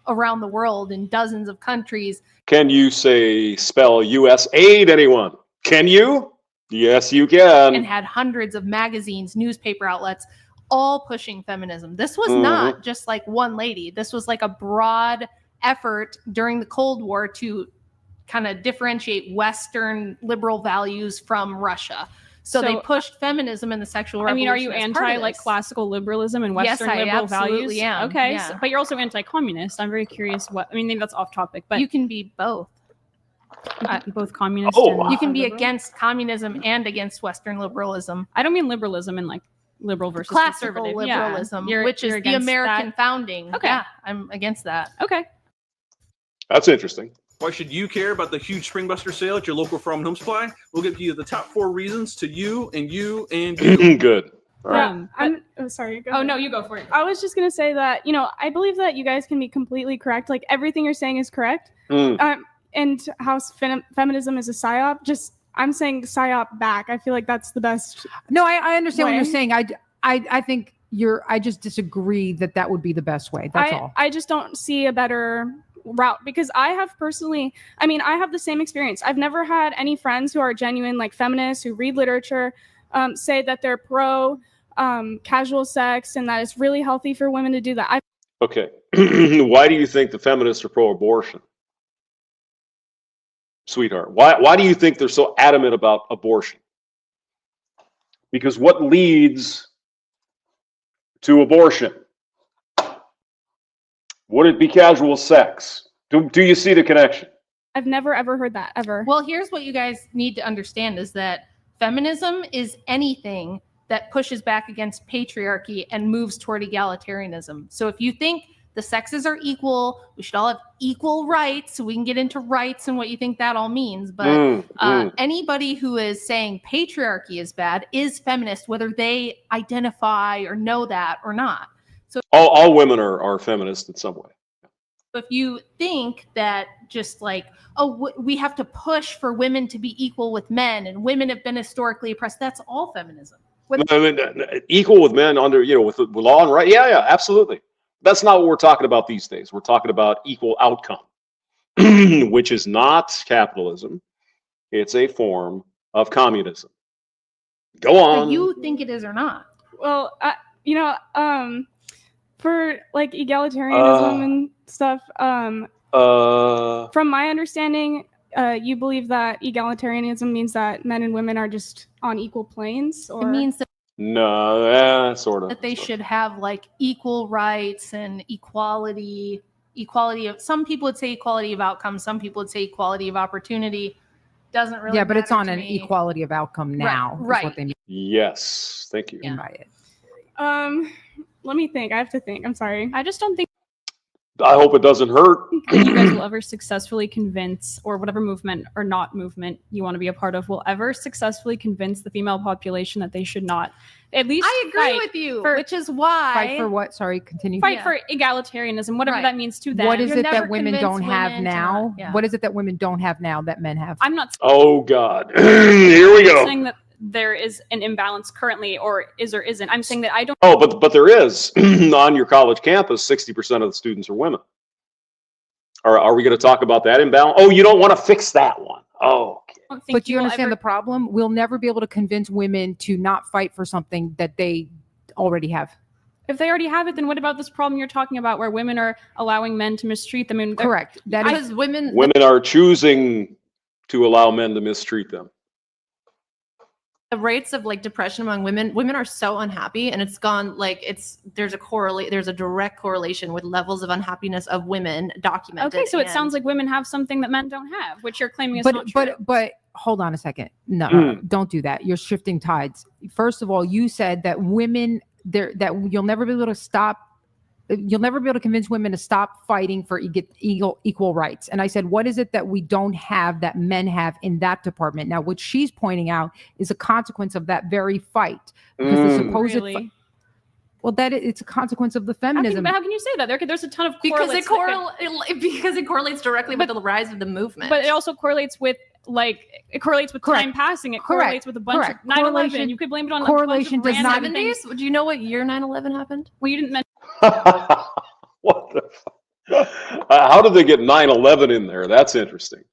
H: around the world in dozens of countries.
A: Can you spell U.S. aid, anyone? Can you? Yes, you can.
H: And had hundreds of magazines, newspaper outlets, all pushing feminism. This was not just like one lady. This was like a broad effort during the Cold War to kind of differentiate Western liberal values from Russia. So they pushed feminism and the sexual revolution.
E: Are you anti like classical liberalism and Western
H: Yes, I
E: liberal
H: absolutely
E: values?
H: am.
E: Okay,
H: Yeah.
E: but you're also anti-communist. I'm very curious maybe that's off topic, but
H: you can be both.
E: Both communist
H: You can be against communism and against Western liberalism.
E: I don't mean liberalism in like liberal versus
H: classical
E: conservative.
H: liberalism,
E: Yeah.
H: which is the American founding.
E: Okay.
H: Yeah, I'm against that.
E: Okay.
A: That's interesting.
I: Why should you care about the huge Springbuster sale at your local Farm and Home Supply? We'll give you the top 4 reasons to you and you and you.
A: Good. All right.
G: Sorry. Go
E: Oh
G: ahead.
E: no, you go for it.
G: I was just gonna say that I believe that you guys can be completely correct. Like everything you're saying is correct. And how feminism is a psyop. I'm saying psyop back. I feel like that's the best.
C: No, I understand what
G: way.
C: you're saying. I think I just disagree that would be the best way. That's all.
G: I just don't see a better route because I have the same experience. I've never had any friends who are genuine like feminists who read literature say that they're pro casual sex and that it's really healthy for women to do that.
A: Okay. Why do you think the feminists are pro-abortion? Sweetheart, why do you think they're so adamant about abortion? Because what leads to abortion? Would it be casual sex? Do you see the connection?
G: I've never ever heard that ever.
H: Well, here's what you guys need to understand is that feminism is anything that pushes back against patriarchy and moves toward egalitarianism. So if you think the sexes are equal, we should all have equal rights, so we can get into rights and what you think that all means. But anybody who is saying patriarchy is bad is feminist, whether they identify or know that or not. So
A: all women are feminist in some way.
H: if you think that just like, we have to push for women to be equal with men and women have been historically oppressed, that's all feminism.
A: Equal with men under, with law and right. Yeah, absolutely. That's not what we're talking about these days. We're talking about equal outcome, which is not capitalism. It's a form of communism. Go on.
H: But you think it is or not?
G: Well, for like egalitarianism and stuff, from my understanding, you believe that egalitarianism means that men and women are just on equal planes, or
H: it means that
A: sort of
H: that they should have like equal rights and equality of, some people would say equality of outcome, some people would say equality of opportunity. Doesn't really
C: but it's on
H: matter
C: an
H: to me.
C: equality of outcome now.
H: Right.
C: Is what they mean
A: Yes, thank you.
C: by it.
G: Let me think. I have to think. I'm sorry.
E: I just don't think
A: I hope it doesn't hurt.
E: you guys will ever successfully convince, or whatever movement or not movement you want to be a part of, will ever successfully convince the female population that they should not at least
H: I agree with you, which is why
C: Fight for what? Sorry, continue.
E: fight for egalitarianism, whatever that means to them.
C: What is
H: You're
C: it that
H: never
C: women don't
H: convince
C: have
H: women to
C: now?
H: not- yeah.
C: What is it that women don't have now that men have?
E: I'm not
A: Oh God, here we go.
E: saying that there is an imbalance currently, or is or isn't. I'm saying that I don't.
A: Oh, but there is on your college campus. 60% of the students are women. Are we going to talk about that imbalance? Oh, you don't want to fix that one. Oh, okay.
E: I don't think
C: But do you
E: will
C: understand
E: ever-
C: the problem? We'll never be able to convince women to not fight for something that they already have.
E: If they already have it, then what about this problem you're talking about, where women are allowing men to mistreat them? And
C: Correct. That is
H: because women
A: Women are choosing to allow men to mistreat them.
H: the rates of like depression among women are so unhappy, and it's gone like there's a direct correlation with levels of unhappiness of women documented.
E: Okay, so it
H: and-
E: sounds like women have something that men don't have, which you're claiming is not true.
C: but hold on a second. No, don't do that. You're shifting tides. First of all, you said that women that you'll never be able to stop you'll never be able to convince women to stop fighting for equal rights. And I said, what is it that we don't have that men have in that department? Now, what she's pointing out is a consequence of that very fight. Because the supposed
E: Really?
C: well, it's a consequence of the feminism.
E: How can you say that? There's a ton of
H: because
E: correlates
H: it correlates directly with the rise of the movement.
E: but it also correlates with time passing. It correlates with a bunch of 9/11. You could blame it on
C: correlation
E: a bunch of
C: does not.
H: 70s. Do you know what year 9/11 happened?
E: Well, you didn't mention.
A: What the how did they get 9/11 in there? That's interesting.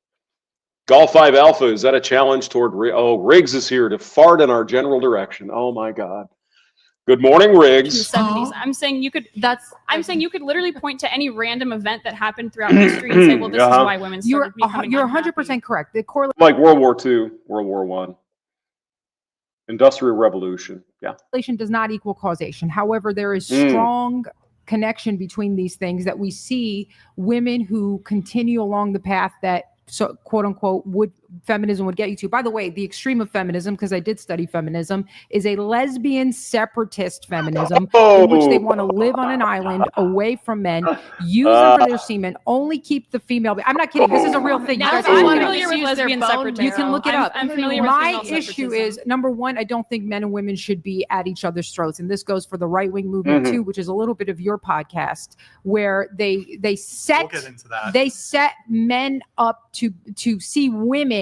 A: Golf 5 Alpha, is that a challenge toward Riggs is here to fart in our general direction. Oh my God. Good morning, Riggs.
E: In the 70s. I'm saying you could. I'm saying you could literally point to any random event that happened throughout history and say, "Well, this is why women started becoming."
C: You're 100% correct. The correlation,
A: like World War II, World War I, Industrial Revolution. Yeah.
C: Correlation does not equal causation. However, there is strong connection between these things that we see women who continue along the path that, so quote unquote, feminism would get you to. By the way, the extreme of feminism, because I did study feminism, is a lesbian separatist feminism in which they want to live on an island away from men, use them for their semen, only keep the female. I'm not kidding. This is a real thing.
E: I'm familiar with lesbian separatism.
C: You can look it up.
E: I'm familiar
C: My
E: with
C: issue is, number one, I don't think men and women should be at each other's throats. And this goes for the right-wing movement too, which is a little bit of your podcast, where they set men up to see women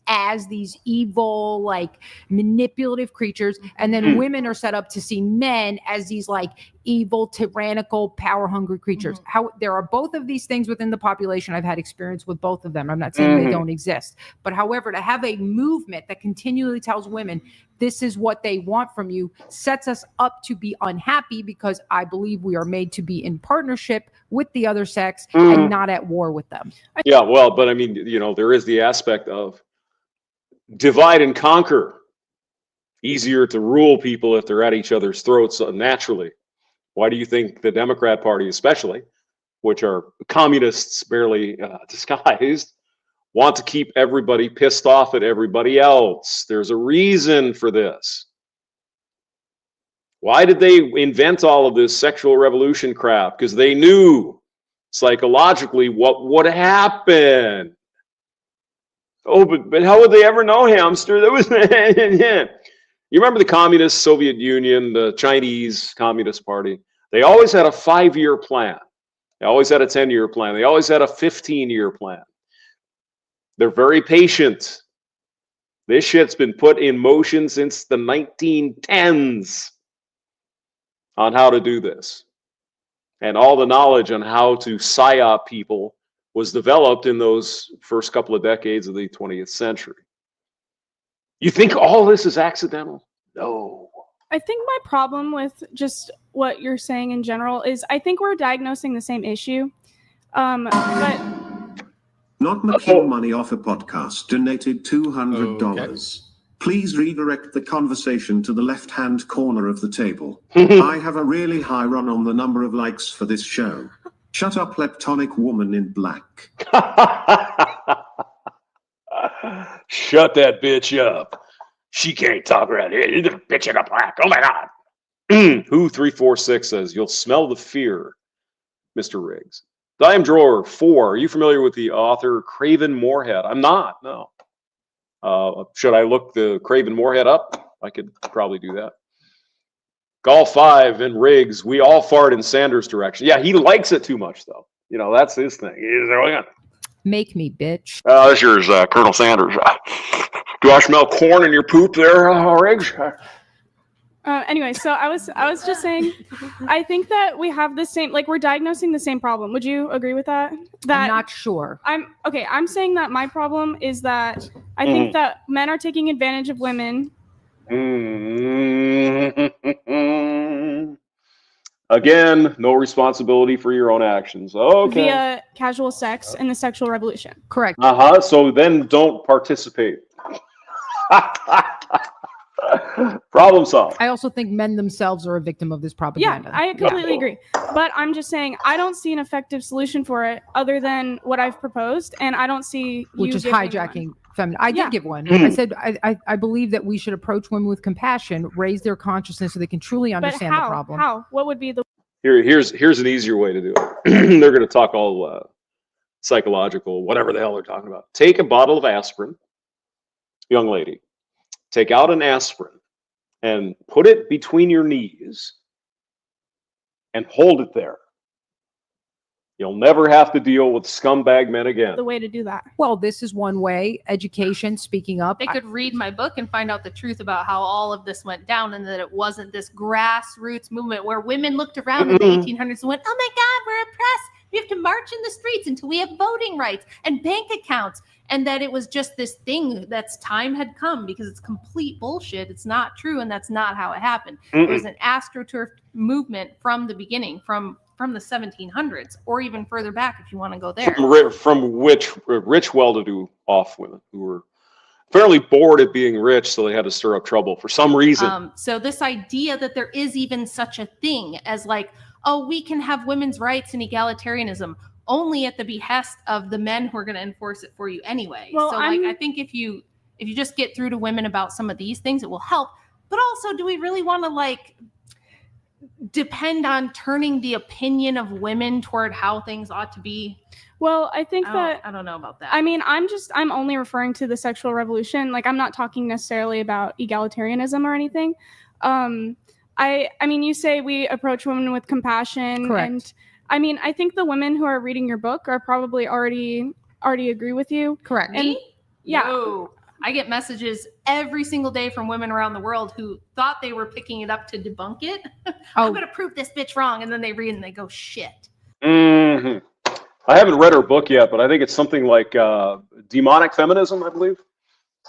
C: as these evil, like manipulative creatures, and then women are set up to see men as these like evil, tyrannical, power-hungry creatures. How there are both of these things within the population. I've had experience with both of them. I'm not saying they don't exist, but however, to have a movement that continually tells women this is what they want from you sets us up to be unhappy, because I believe we are made to be in partnership with the other sex and not at war with them.
A: Yeah, well, but I mean, there is the aspect of divide and conquer. Easier to rule people if they're at each other's throats naturally. Why do you think the Democrat Party, especially, which are communists barely disguised, want to keep everybody pissed off at everybody else? There's a reason for this. Why did they invent all of this sexual revolution crap? Because they knew psychologically what would happen. Oh, but how would they ever know, hamster? That was You remember the communist Soviet Union, the Chinese Communist Party? They always had a 5-year plan. They always had a 10-year plan. They always had a 15-year plan. They're very patient. This shit's been put in motion since the 1910s on how to do this. And all the knowledge on how to psyop people was developed in those first couple of decades of the 20th century. You think all this is accidental? No.
G: I think my problem with just what you're saying in general is I think we're diagnosing the same issue. But
F: Not making money off a podcast donated $200. Please redirect the conversation to the left-hand corner of the table. I have a really high run on the number of likes for this show. Shut up, leptonic woman in black.
A: Shut that bitch up. She can't talk around here. The bitch in a black. Oh my God. Who 346 says, you'll smell the fear, Mr. Riggs. Dime Drawer 4. Are you familiar with the author Craven Moorhead? I'm not, no. Should I look the Craven Moorhead up? I could probably do that. Golf 5 and Riggs, we all fart in Sanders' direction. Yeah, he likes it too much, though. That's his thing.
C: Make me, bitch.
A: That's yours, Colonel Sanders. Do I smell corn in your poop there, Riggs?
G: Anyway, so I was just saying, I think that we have the same, like we're diagnosing the same problem. Would you agree with that?
C: I'm not sure.
G: I'm saying that my problem is that I think that men are taking advantage of women.
A: Again, no responsibility for your own actions. Okay.
G: Via casual sex and the sexual revolution.
C: Correct.
A: So then don't participate. Problem solved.
C: I also think men themselves are a victim of this propaganda.
G: Yeah, I completely agree. But I'm just saying, I don't see an effective solution for it other than what I've proposed, and I don't see
C: which is hijacking feminine. I did give one. I said I believe that we should approach women with compassion, raise their consciousness so they can truly understand the problem.
G: How? What would be the?
A: Here's an easier way to do it. They're going to talk all psychological, whatever the hell they're talking about. Take a bottle of aspirin, young lady. Take out an aspirin and put it between your knees and hold it there. You'll never have to deal with scumbag men again.
G: The way to do that.
C: Well, this is one way. Education, speaking up.
H: They could read my book and find out the truth about how all of this went down, and that it wasn't this grassroots movement where women looked around in the 1800s and went, oh my God, we're oppressed. We have to march in the streets until we have voting rights and bank accounts. And that it was just this thing that's time had come, because it's complete bullshit. It's not true, and that's not how it happened. It was an astroturf movement from the beginning, from the 1700s, or even further back if you want to go there.
A: From which rich, well-to-do off women who were fairly bored at being rich, so they had to stir up trouble for some reason.
H: So this idea that there is even such a thing as like, oh, we can have women's rights and egalitarianism only at the behest of the men who are going to enforce it for you anyway.
G: Well,
H: so like, I think if you just get through to women about some of these things, it will help. But also, do we really want to like depend on turning the opinion of women toward how things ought to be?
G: Well, I think that
H: I don't know about that.
G: I mean, I'm only referring to the sexual revolution. Like, I'm not talking necessarily about egalitarianism or anything. I mean, you say we approach women with compassion.
C: Correct.
G: And I mean, I think the women who are reading your book are probably already agree with you.
C: Correct.
G: And yeah.
H: No. I get messages every single day from women around the world who thought they were picking it up to debunk it. I'm going to prove this bitch wrong. And then they read and they go, shit.
A: Mm-hmm. I haven't read her book yet, but I think it's something like Demonic Feminism, I believe,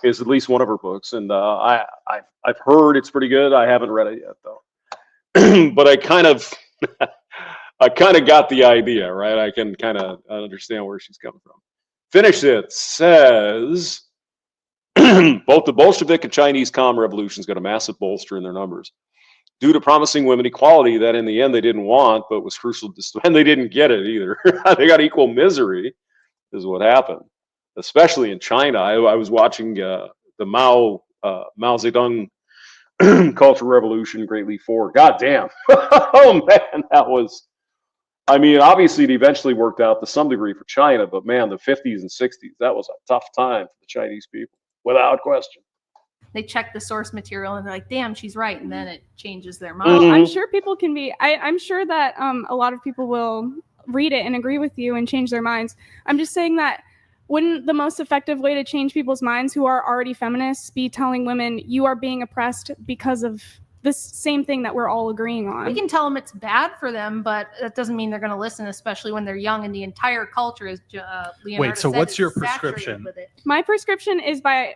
A: is at least one of her books. And I've heard it's pretty good. I haven't read it yet, though. But I kind of got the idea, right? I can kind of understand where she's coming from. Finish it. Says, both the Bolshevik and Chinese Comm revolutions got a massive bolster in their numbers due to promising women equality that in the end they didn't want, but was crucial to, and they didn't get it either. They got equal misery is what happened, especially in China. I was watching the Mao Zedong Cultural Revolution, Great Leap Forward. God damn. Oh man, that was, I mean, obviously it eventually worked out to some degree for China, but man, the 50s and 60s, that was a tough time for the Chinese people, without question.
H: They check the source material and they're like, damn, she's right. And then it changes their mind.
G: Well, I'm sure people can be, I'm sure that a lot of people will read it and agree with you and change their minds. I'm just saying that wouldn't the most effective way to change people's minds who are already feminists be telling women you are being oppressed because of this same thing that we're all agreeing on?
H: We can tell them it's bad for them, but that doesn't mean they're going to listen, especially when they're young and the entire culture is Leonardo
B: Wait, so
H: said,
B: what's your
H: saturated
B: prescription?
H: with it.
G: My prescription is by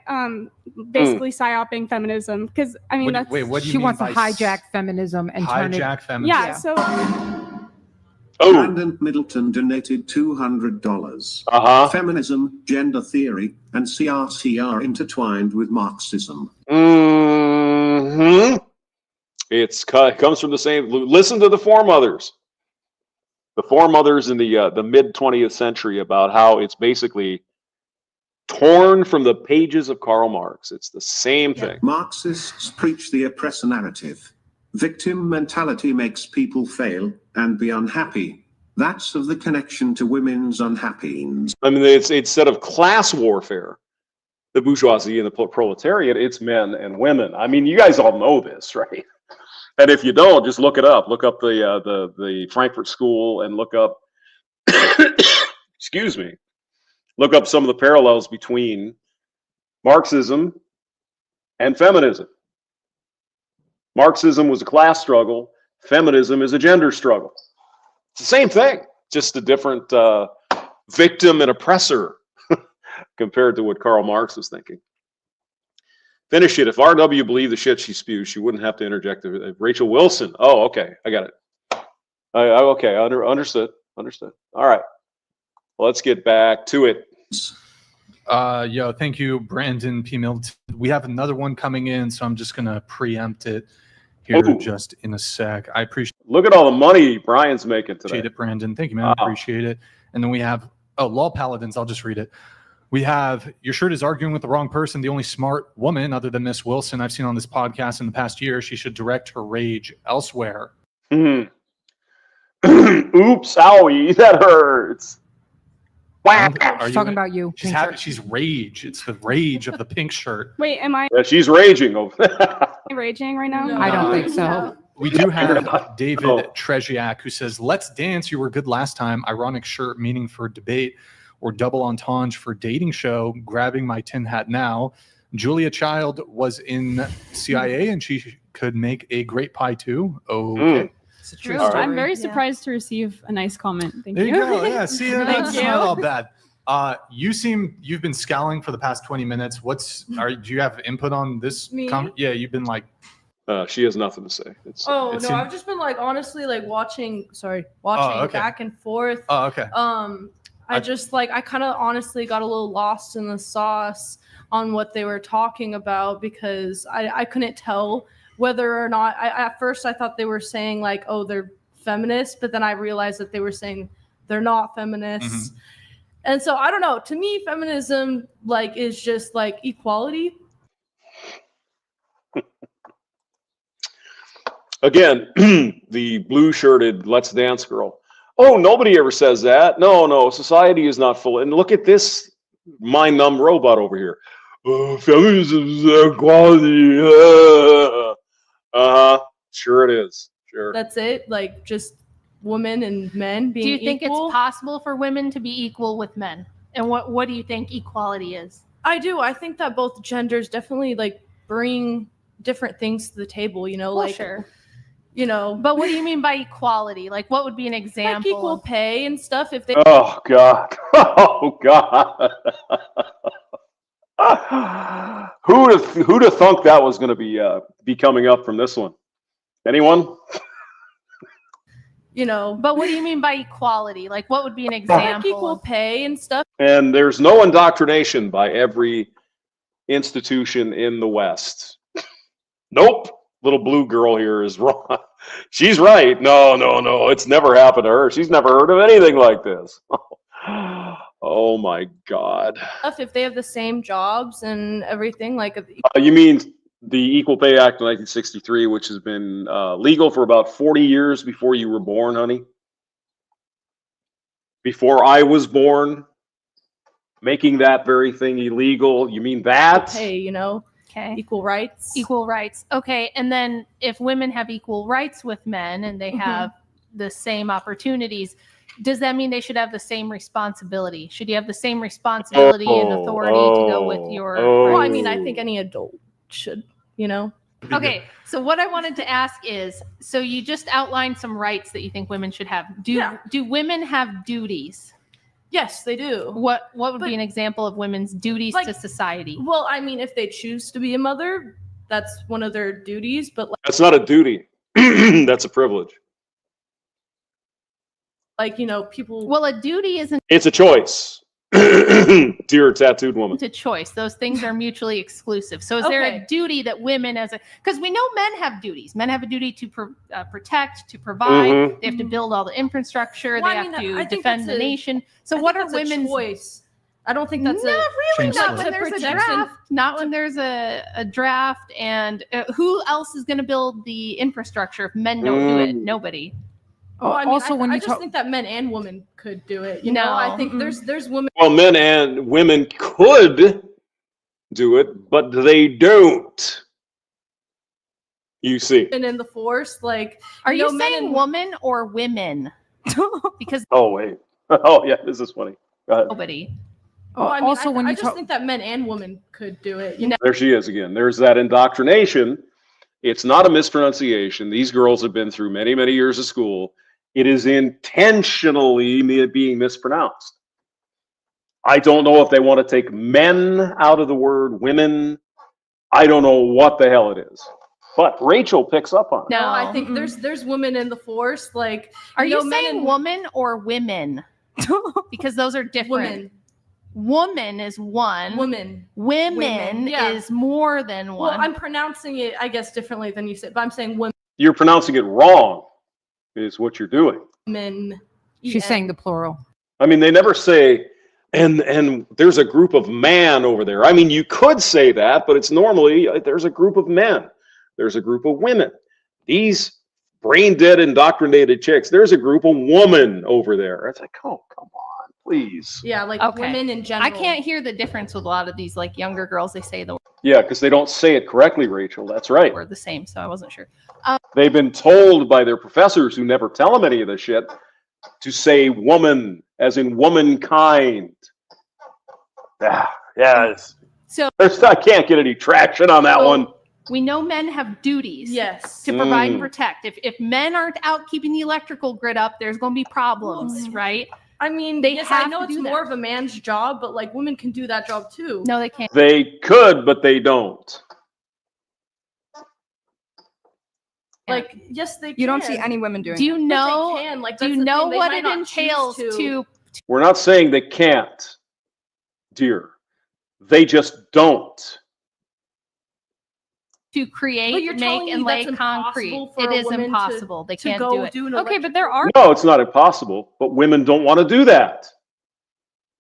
G: basically psyoping feminism, because I mean
B: What do you
C: She
B: mean
C: wants to
B: by
C: hijack feminism and turn it.
B: hijack feminism?
G: yeah. So
F: Brandon Middleton donated $200. Feminism, gender theory, and CRT are intertwined with Marxism.
A: Mm-hmm. It comes from the same. Listen to the foremothers. The foremothers in the mid 20th century about how it's basically torn from the pages of Karl Marx. It's the same thing.
F: Marxists preach the oppressor narrative. Victim mentality makes people fail and be unhappy. That's of the connection to women's unhappiness.
A: I mean, it's instead of class warfare, the bourgeoisie and the proletariat, it's men and women. I mean, you guys all know this, right? And if you don't, just look it up. Look up the Frankfurt School and look up, excuse me, look up some of the parallels between Marxism and feminism. Marxism was a class struggle. Feminism is a gender struggle. It's the same thing, just a different victim and oppressor compared to what Karl Marx was thinking. Finish it. If RW believed the shit she spews, she wouldn't have to interject. Rachel Wilson. Oh, okay. I got it. Okay. Understood. Understood. All right. Well, let's get back to it.
B: Thank you, Brandon P. Middleton. We have another one coming in, so I'm just going to preempt it here just in a sec. I appreciate
A: Look at all the money Brian's making today.
B: it, Brandon. Thank you, man. Appreciate it. And then we have, Law Paladins. I'll just read it. We have, your shirt is arguing with the wrong person. The only smart woman other than Miss Wilson I've seen on this podcast in the past year. She should direct her rage elsewhere.
A: Mm-hmm. Oops, owie, that hurts.
C: She's talking about you.
B: She's rage. It's the rage of the pink shirt.
G: Wait, am I
A: She's raging over there.
G: raging right now?
C: I don't think so.
B: We do have David Treziak who says, "Let's dance. You were good last time. Ironic shirt meaning for debate or double entendre for dating show. Grabbing my tin hat now. Julia Child was in CIA and she could make a great pie too." Okay.
C: It's a true
A: All right.
C: story.
E: I'm very surprised to receive a nice comment. Thank
B: There
E: you.
B: you go. Yeah, see,
E: Thank
B: that's
E: you.
B: not all bad. You've been scowling for the past 20 minutes. Do you have input on this?
J: Me?
B: Yeah, you've been like,
A: She has nothing to say. It's,
J: Oh
B: It's
J: no,
B: in-
J: I've just been like honestly like watching
B: okay.
J: back and forth.
B: oh, okay.
J: I just like I kind of honestly got a little lost in the sauce on what they were talking about because I couldn't tell whether or not at first I thought they were saying like, oh, they're feminists, but then I realized that they were saying they're not feminists.
B: Mm-hmm.
J: And so I don't know, to me feminism like is just like equality.
A: Again, the blue-shirted Let's Dance girl. Oh, nobody ever says that. No, society is not full. And look at this mind-numb robot over here. Oh, feminism is equality. Sure it is. Sure.
J: That's it. Like just women and men being
D: Do you think
J: equal.
D: it's possible for women to be equal with men? And what do you think equality is?
J: I do. I think that both genders definitely like bring different things to the table, you know,
D: Well,
J: like
D: sure.
J: you know,
D: But what do you mean by equality? Like, what would be an
J: like
D: example?
J: equal pay and stuff. If they
A: Oh God! Oh God! Who'd have thunk that was going to be coming up from this one? Anyone?
J: you know,
D: But what do you mean by equality? Like, what would be an
J: like
D: example?
J: equal pay and stuff.
A: And there's no indoctrination by every institution in the West. Nope. Little blue girl here is wrong. She's right. No. It's never happened to her. She's never heard of anything like this. Oh my God.
J: If they have the same jobs and everything, like
A: You mean the Equal Pay Act of 1963, which has been legal for about 40 years before you were born, honey? Before I was born, making that very thing illegal. You mean that?
J: pay, you know,
D: Okay.
J: equal rights.
D: Equal rights. Okay. And then if women have equal rights with men and they have the same opportunities, does that mean they should have the same responsibility? Should you have the same responsibility and authority to go with your
J: Well, I
D: rights?
J: mean, I think any adult should, you know.
D: Okay, so what I wanted to ask is, so you just outlined some rights that you think women should have. Do women have duties?
J: Yes, they do.
D: What would
J: But-
D: be an example of women's duties
J: Like-
D: to society?
J: Well, I mean, if they choose to be a mother, that's one of their duties. But
A: That's not a duty. That's a privilege.
J: like you know, people.
D: Well, a duty isn't
A: It's a choice. Dear tattooed woman.
D: a choice. Those things are mutually exclusive. So is there a
J: Okay.
D: duty that women because we know men have duties. Men have a duty to protect, to provide.
A: Mhm.
D: They have to build all the infrastructure.
J: Well,
D: they
J: I
D: have
J: mean,
D: to
J: I think
D: defend
J: that's
D: the
J: a-
D: nation. So
J: I
D: what
J: think
D: are
J: that's a
D: women's
J: choice? I don't think that's
D: not
J: a
D: really
B: Change
D: not
B: the
D: when
J: law.
D: there's a
J: Protection.
D: draft, not when there's a draft, and who else is going to build the infrastructure if men don't do it? Nobody.
J: Well, I mean,
C: Also, when
J: I
C: you
J: just
C: talk,
J: think that men and women could do it. You know, I think there's women.
A: Well, men and women could do it, but they don't. You see.
J: in the force, like
D: Are you
J: know, men
D: saying
J: and-
D: woman or women? Because
A: Oh, wait. Oh, yeah, this is funny. Go ahead.
D: nobody.
J: Well, I mean,
C: also when
J: I
C: you
J: just
C: talk,
J: think that men and women could do it. You know,
A: There she is again. There's that indoctrination. It's not a mispronunciation. These girls have been through many, many years of school. It is intentionally being mispronounced. I don't know if they want to take men out of the word women. I don't know what the hell it is. But Rachel picks up on it.
D: No,
J: I think there's women in the force. Like,
D: Are you
J: know, men
D: saying
J: and
D: woman or women? Because those are different. Woman is one.
J: women.
D: Women
J: yeah.
D: is more than
J: Well,
D: one.
J: I'm pronouncing it, I guess, differently than you said, but I'm saying
A: You're pronouncing it wrong, is what you're doing.
J: women.
C: she's saying the plural.
A: I mean, they never say, and there's a group of man over there. I mean, you could say that, but it's normally there's a group of men. There's a group of women. These brain dead, indoctrinated chicks. There's a group of women over there. It's like, oh, come on, please.
J: Yeah, like
D: Okay.
J: women in general.
D: I can't hear the difference with a lot of these like younger girls. They say the
A: Yeah, because they don't say it correctly, Rachel. That's right.
D: word the same, so I wasn't sure.
A: They've been told by their professors, who never tell them any of this shit, to say woman, as in womankind. Yeah.
D: So
A: I can't get any traction on that one.
D: we know men have duties.
J: Yes.
D: To provide and protect. If men aren't out keeping the electrical grid up, there's going to be problems, right?
J: I mean,
D: They
J: yes,
D: have
J: I know
D: to
J: it's
D: do
J: more
D: that.
J: of a man's job, but like women can do that job too.
D: No, they can't.
A: They could, but they don't.
J: Like, yes, they can.
K: You don't see any women doing
D: Do you
K: it.
D: know?
J: But they can. Like,
D: Do
J: that's
D: you
J: the
D: know
J: thing, they
D: what
J: might
D: it
J: not choose
D: entails to
A: We're not saying they can't, dear. They just don't.
D: create,
J: But you're telling
D: make,
J: me
D: and lay
J: that's
D: concrete?
J: impossible for
D: It
J: a
D: is
J: woman to-
D: impossible. They
J: to
D: can't
J: go
D: do it.
J: do an
E: Okay, but there are
A: No, it's not impossible, but women don't want to do that.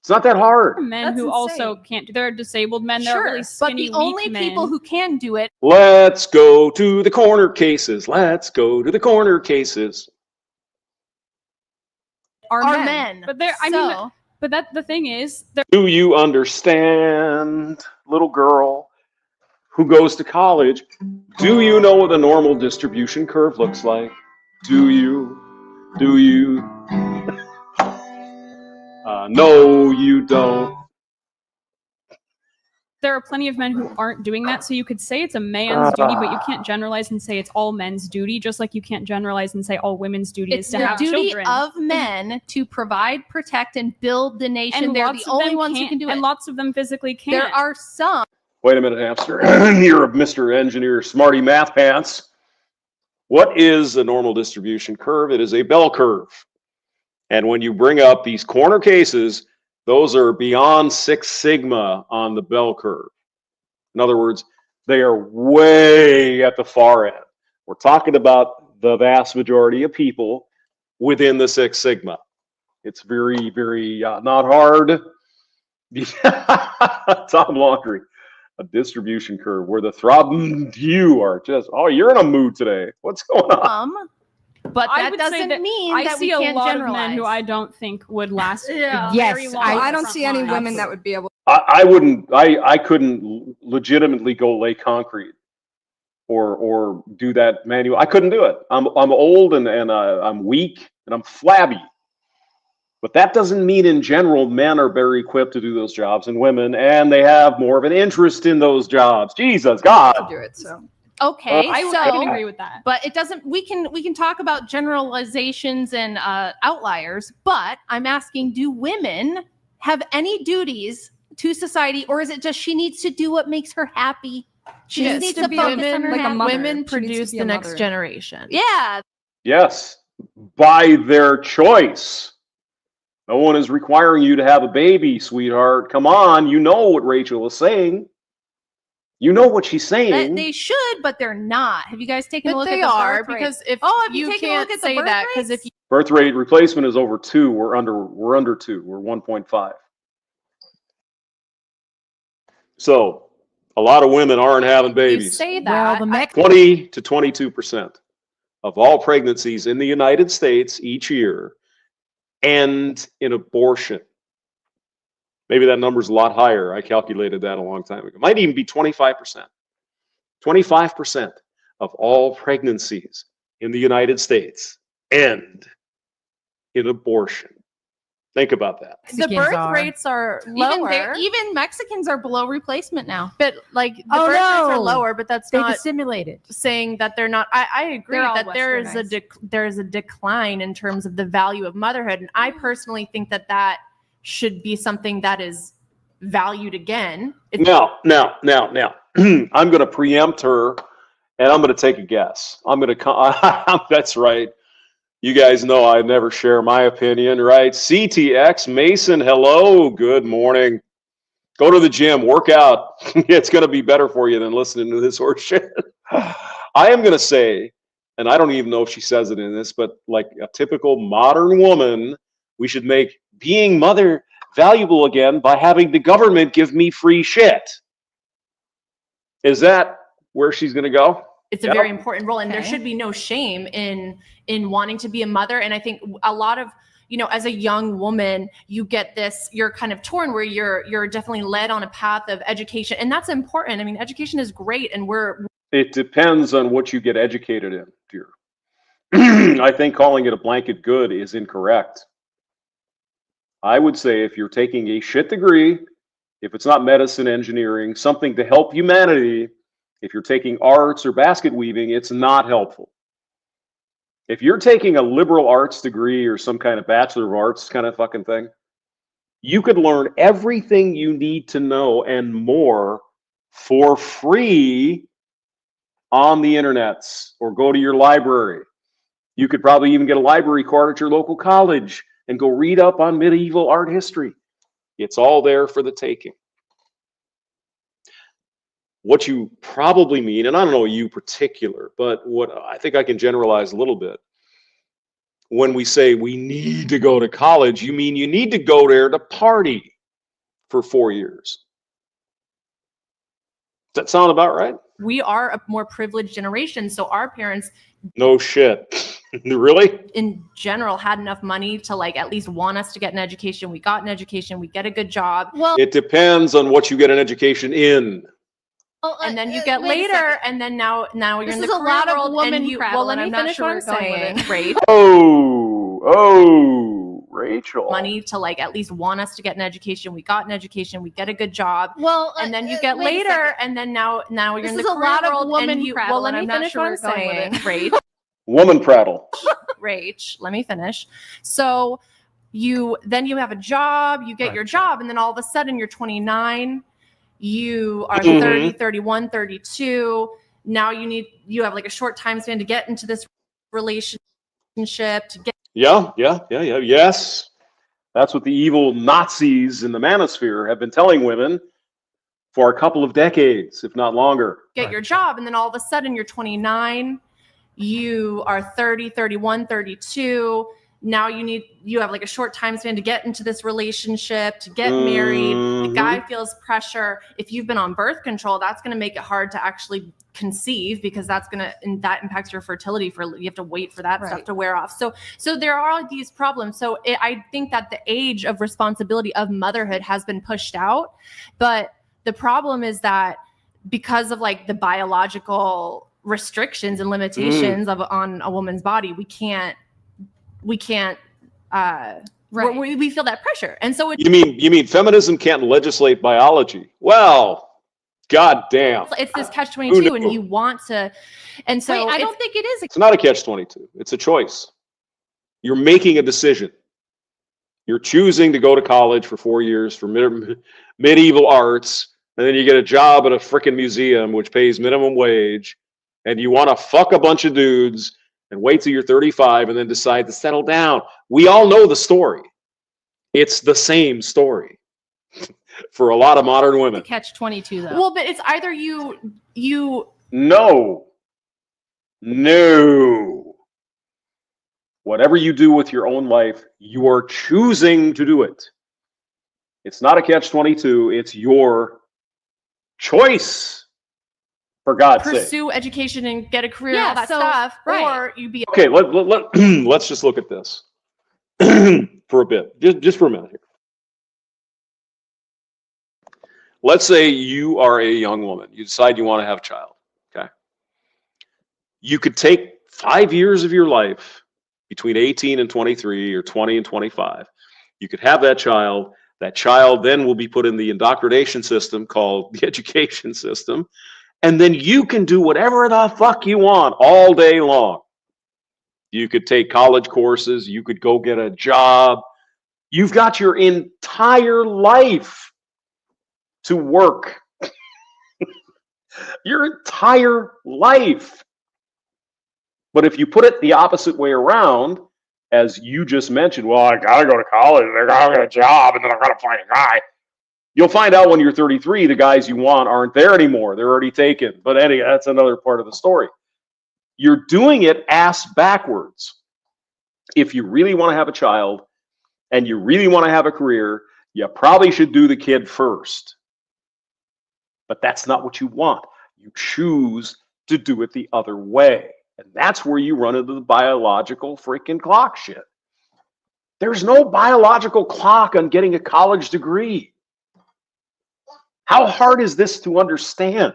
A: It's not that hard.
E: men
J: That's
E: who also
J: insane.
E: can't. There are disabled men. There are
D: Sure,
E: really
D: but
E: skinny,
D: the only
E: weak
D: people
E: men.
D: who can do it
A: Let's go to the corner cases. Let's go to the corner cases.
D: are men.
E: But there, I mean, but that the thing is, there
A: Do you understand, little girl who goes to college? Do you know what the normal distribution curve looks like? Do you? Do you? No, you don't.
E: there are plenty of men who aren't doing that. So you could say it's a man's duty, but you can't generalize and say it's all men's duty. Just like you can't generalize and say all women's duty
D: it's
E: is to
D: the
E: have
D: duty
E: children.
D: of men to provide, protect, and build the nation.
E: And
D: They're
E: lots
D: the
E: of
D: only
E: them
D: ones who
E: can't-
D: can do
E: and
D: it.
E: lots of them physically can't.
D: There are some.
A: Wait a minute, hamster. You're a Mr. Engineer, smarty math pants. What is a normal distribution curve? It is a bell curve. And when you bring up these corner cases, those are beyond 6 sigma on the bell curve. In other words, they are way at the far end. We're talking about the vast majority of people within the 6 sigma. It's very, very not hard. Tom Laundry, a distribution curve where the throb you are just, oh, you're in a mood today. What's going on?
D: But
E: I
D: that
E: would say
D: doesn't
E: that
D: mean
E: I
D: that
E: see
D: we
E: a
D: can't
E: lot
D: generalize.
E: of men who I don't think would last.
J: Yeah.
E: Very
K: Yes,
E: long
K: I
E: on the
K: don't
E: front
K: see any
E: line.
K: women that would be able.
A: I wouldn't, I couldn't legitimately go lay concrete or do that manual. I couldn't do it. I'm old and I'm weak and I'm flabby. But that doesn't mean in general men are better equipped to do those jobs than women, and they have more of an interest in those jobs. Jesus, God.
K: to do it. So
D: Okay,
E: I
D: so
E: can agree with that.
D: but it doesn't. We can talk about generalizations and outliers. But I'm asking: do women have any duties to society, or is it just she needs to do what makes her happy? She just needs to
K: be
D: focus
K: a-
D: on her
K: like a
D: happiness.
K: mother.
H: Women
K: She needs to
H: produce
K: be
H: the
K: a
H: next
K: mother.
H: generation.
D: Yeah,
A: Yes, by their choice. No one is requiring you to have a baby, sweetheart. Come on, you know what Rachel is saying. You know what she's saying.
D: they should, but they're not. Have you guys taken a
H: But
D: look
H: they
D: at the
H: are,
D: birth rate?
H: because if
D: have you
H: you
D: taken a
H: can't
D: look at the
H: say
D: birth
H: that, because if
D: rates?
H: you
A: Birth rate replacement is over 2. We're under 2. We're 1.5. So a lot of women aren't having
H: you
A: babies.
H: say
C: Well,
H: that,
C: the Mex-
A: 20 to 22% of all pregnancies in the United States each year end in abortion. Maybe that number's a lot higher. I calculated that a long time ago. It might even be 25%. 25% of all pregnancies in the United States end in abortion. Think about that.
H: the
C: Mexicans
H: birth
C: are.
H: rates are lower.
D: Even Mexicans are below replacement now.
H: but like the
C: Oh,
H: birth rates are
C: no.
H: lower, but that's
C: They
H: not
C: dissimulated.
H: saying that they're not. I agree
E: They're all
H: that there is
E: westernized.
H: there's a decline in terms of the value of motherhood, and I personally think that that should be something that is valued again.
A: Now, I'm going to preempt her, and I'm going to take a guess. I'm going to. That's right. You guys know I never share my opinion, right? CTX Mason, hello, good morning. Go to the gym, work out. It's going to be better for you than listening to this horse shit. I am going to say, and I don't even know if she says it in this, but like a typical modern woman, we should make being mother valuable again by having the government give me free shit. Is that where she's going to go?
H: it's a very important role, and there should be no shame in wanting to be a mother. And I think a lot of, you know, as a young woman, you get this, you're kind of torn where you're definitely led on a path of education, and that's important. I mean, education is great, and
A: it depends on what you get educated in, dear. I think calling it a blanket good is incorrect. I would say if you're taking a shit degree, if it's not medicine, engineering, something to help humanity, if you're taking arts or basket weaving, it's not helpful. If you're taking a liberal arts degree or some kind of Bachelor of Arts kind of fucking thing, you could learn everything you need to know and more for free on the internets, or go to your library. You could probably even get a library card at your local college and go read up on medieval art history. It's all there for the taking. What you probably mean, and I don't know you particular, but what I think I can generalize a little bit. When we say we need to go to college, you mean you need to go there to party for 4 years. Does that sound about right?
H: we are a more privileged generation, so our parents,
A: no shit, really,
H: in general, had enough money to like at least want us to get an education. We got an education, we get a good job.
D: Well,
A: it depends on what you get an education in.
H: And then you get later, and then now you're in the career
D: a lot of
H: world,
D: woman
H: and you,
D: prattle,
H: well, let
D: and
H: me
D: I'm not
H: finish
D: sure
H: what I'm
D: where we're going with
H: saying.
D: it.
H: Right?
A: Oh, Rachel.
H: Money to like at least want us to get an education. We got an education, we get a good job.
D: Well,
H: and then you get later, and then now you're in the career
D: a lot
H: world,
D: of woman
H: and you,
D: prattle,
H: well, let
D: and
H: me
D: I'm not
H: finish
D: sure
H: what I'm
D: where we're going
H: saying.
D: with
H: Right?
A: Woman prattle.
H: Rach, let me finish. So you have a job, you get your job, and then all of a sudden you're 29, you are 30, 31, 32. Now you have like a short time span to get into this relationship, to get.
A: Yes. That's what the evil Nazis in the manosphere have been telling women for a couple of decades, if not longer.
H: Get your job, and then all of a sudden you're 29, you are 30, 31, 32. Now you have like a short time span to get into this relationship, to get married. The guy feels pressure. If you've been on birth control, that's going to make it hard to actually conceive, because that impacts your fertility. You have to wait for that stuff to wear off. So there are these problems. So I think that the age of responsibility of motherhood has been pushed out, but the problem is that because of like the biological restrictions and limitations on a woman's body, we can't we feel that pressure. And so
A: you mean feminism can't legislate biology? Well, goddamn,
H: it's this catch-22, and you want to, and so
D: I don't think it is.
A: It's not a catch-22. It's a choice. You're making a decision. You're choosing to go to college for 4 years for medieval arts, and then you get a job at a freaking museum which pays minimum wage, and you want to fuck a bunch of dudes and wait till you're 35 and then decide to settle down. We all know the story. It's the same story for a lot of modern women.
D: Catch-22 though.
H: Well, but it's either you.
A: No. Whatever you do with your own life, you are choosing to do it. It's not a catch-22. It's your choice. For God's sake.
H: Pursue education and get a career and all that stuff.
D: Right.
H: Or you be.
A: Okay, let's just look at this for a bit. Just for a minute here. Let's say you are a young woman. You decide you want to have a child. Okay. You could take 5 years of your life between 18 and 23 or 20 and 25. You could have that child. That child then will be put in the indoctrination system called the education system. And then you can do whatever the fuck you want all day long. You could take college courses. You could go get a job. You've got your entire life to work. Your entire life. But if you put it the opposite way around, as you just mentioned, well, I gotta go to college, I gotta get a job, and then I gotta find a guy. You'll find out when you're 33, the guys you want aren't there anymore. They're already taken. But anyway, that's another part of the story. You're doing it ass backwards. If you really want to have a child and you really want to have a career, you probably should do the kid first. But that's not what you want. You choose to do it the other way. And that's where you run into the biological freaking clock shit. There's no biological clock on getting a college degree. How hard is this to understand?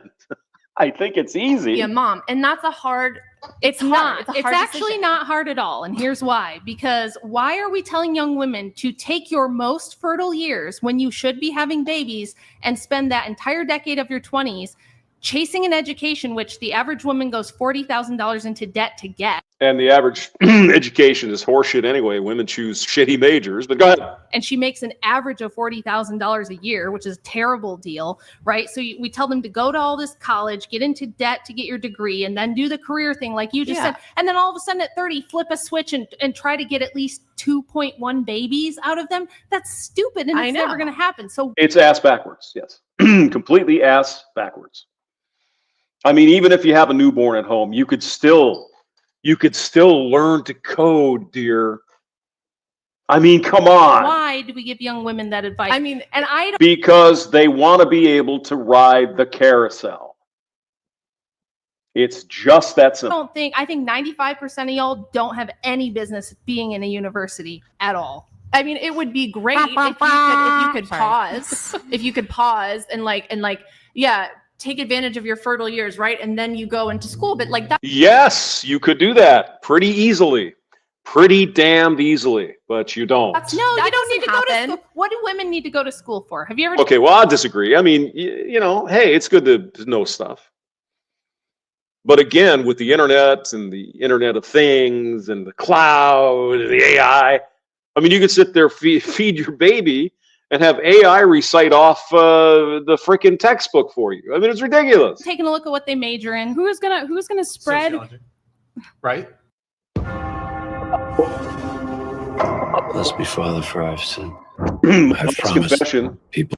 A: I think it's easy.
H: Yeah, Mom. And that's a hard,
D: It's
H: hard.
D: not.
H: It's a
D: It's
H: hard
D: actually
H: decision.
D: not hard at all. And here's why. Because why are we telling young women to take your most fertile years when you should be having babies and spend that entire decade of your 20s chasing an education, which the average woman goes $40,000 into debt to get?
A: And the average education is horseshit anyway. Women choose shitty majors, but go ahead.
D: And she makes an average of $40,000 a year, which is a terrible deal, right? So we tell them to go to all this college, get into debt to get your degree, and then do the career thing like you just said. And then all of a sudden at 30, flip a switch and try to get at least 2.1 babies out of them. That's stupid, and it's never going to happen. So
A: it's ass backwards, yes. Completely ass backwards. I mean, even if you have a newborn at home, you could still learn to code, dear. I mean, come on.
D: Why do we give young women that advice?
H: I mean,
D: and I don't.
A: Because they want to be able to ride the carousel. It's just that simple.
D: I think 95% of y'all don't have any business being in a university at all.
H: I mean, it would be great if you could pause, if you could pause and take advantage of your fertile years, right? And then you go into school, but like that.
A: Yes, you could do that pretty easily. Pretty damned easily, but you don't.
D: You don't need to go to school. What do women need to go to school for? Have you ever?
A: Okay, well, I disagree. I mean, you know, hey, it's good to know stuff. But again, with the internet and the Internet of Things and the cloud and the AI, I mean, you could sit there, feed your baby and have AI recite off the freaking textbook for you. I mean, it's ridiculous.
D: Taking a look at what they major in.
E: Who's gonna spread?
B: Sociology. Right?
K: Blessed be Father, for I've sinned.
A: Last confession.
K: People.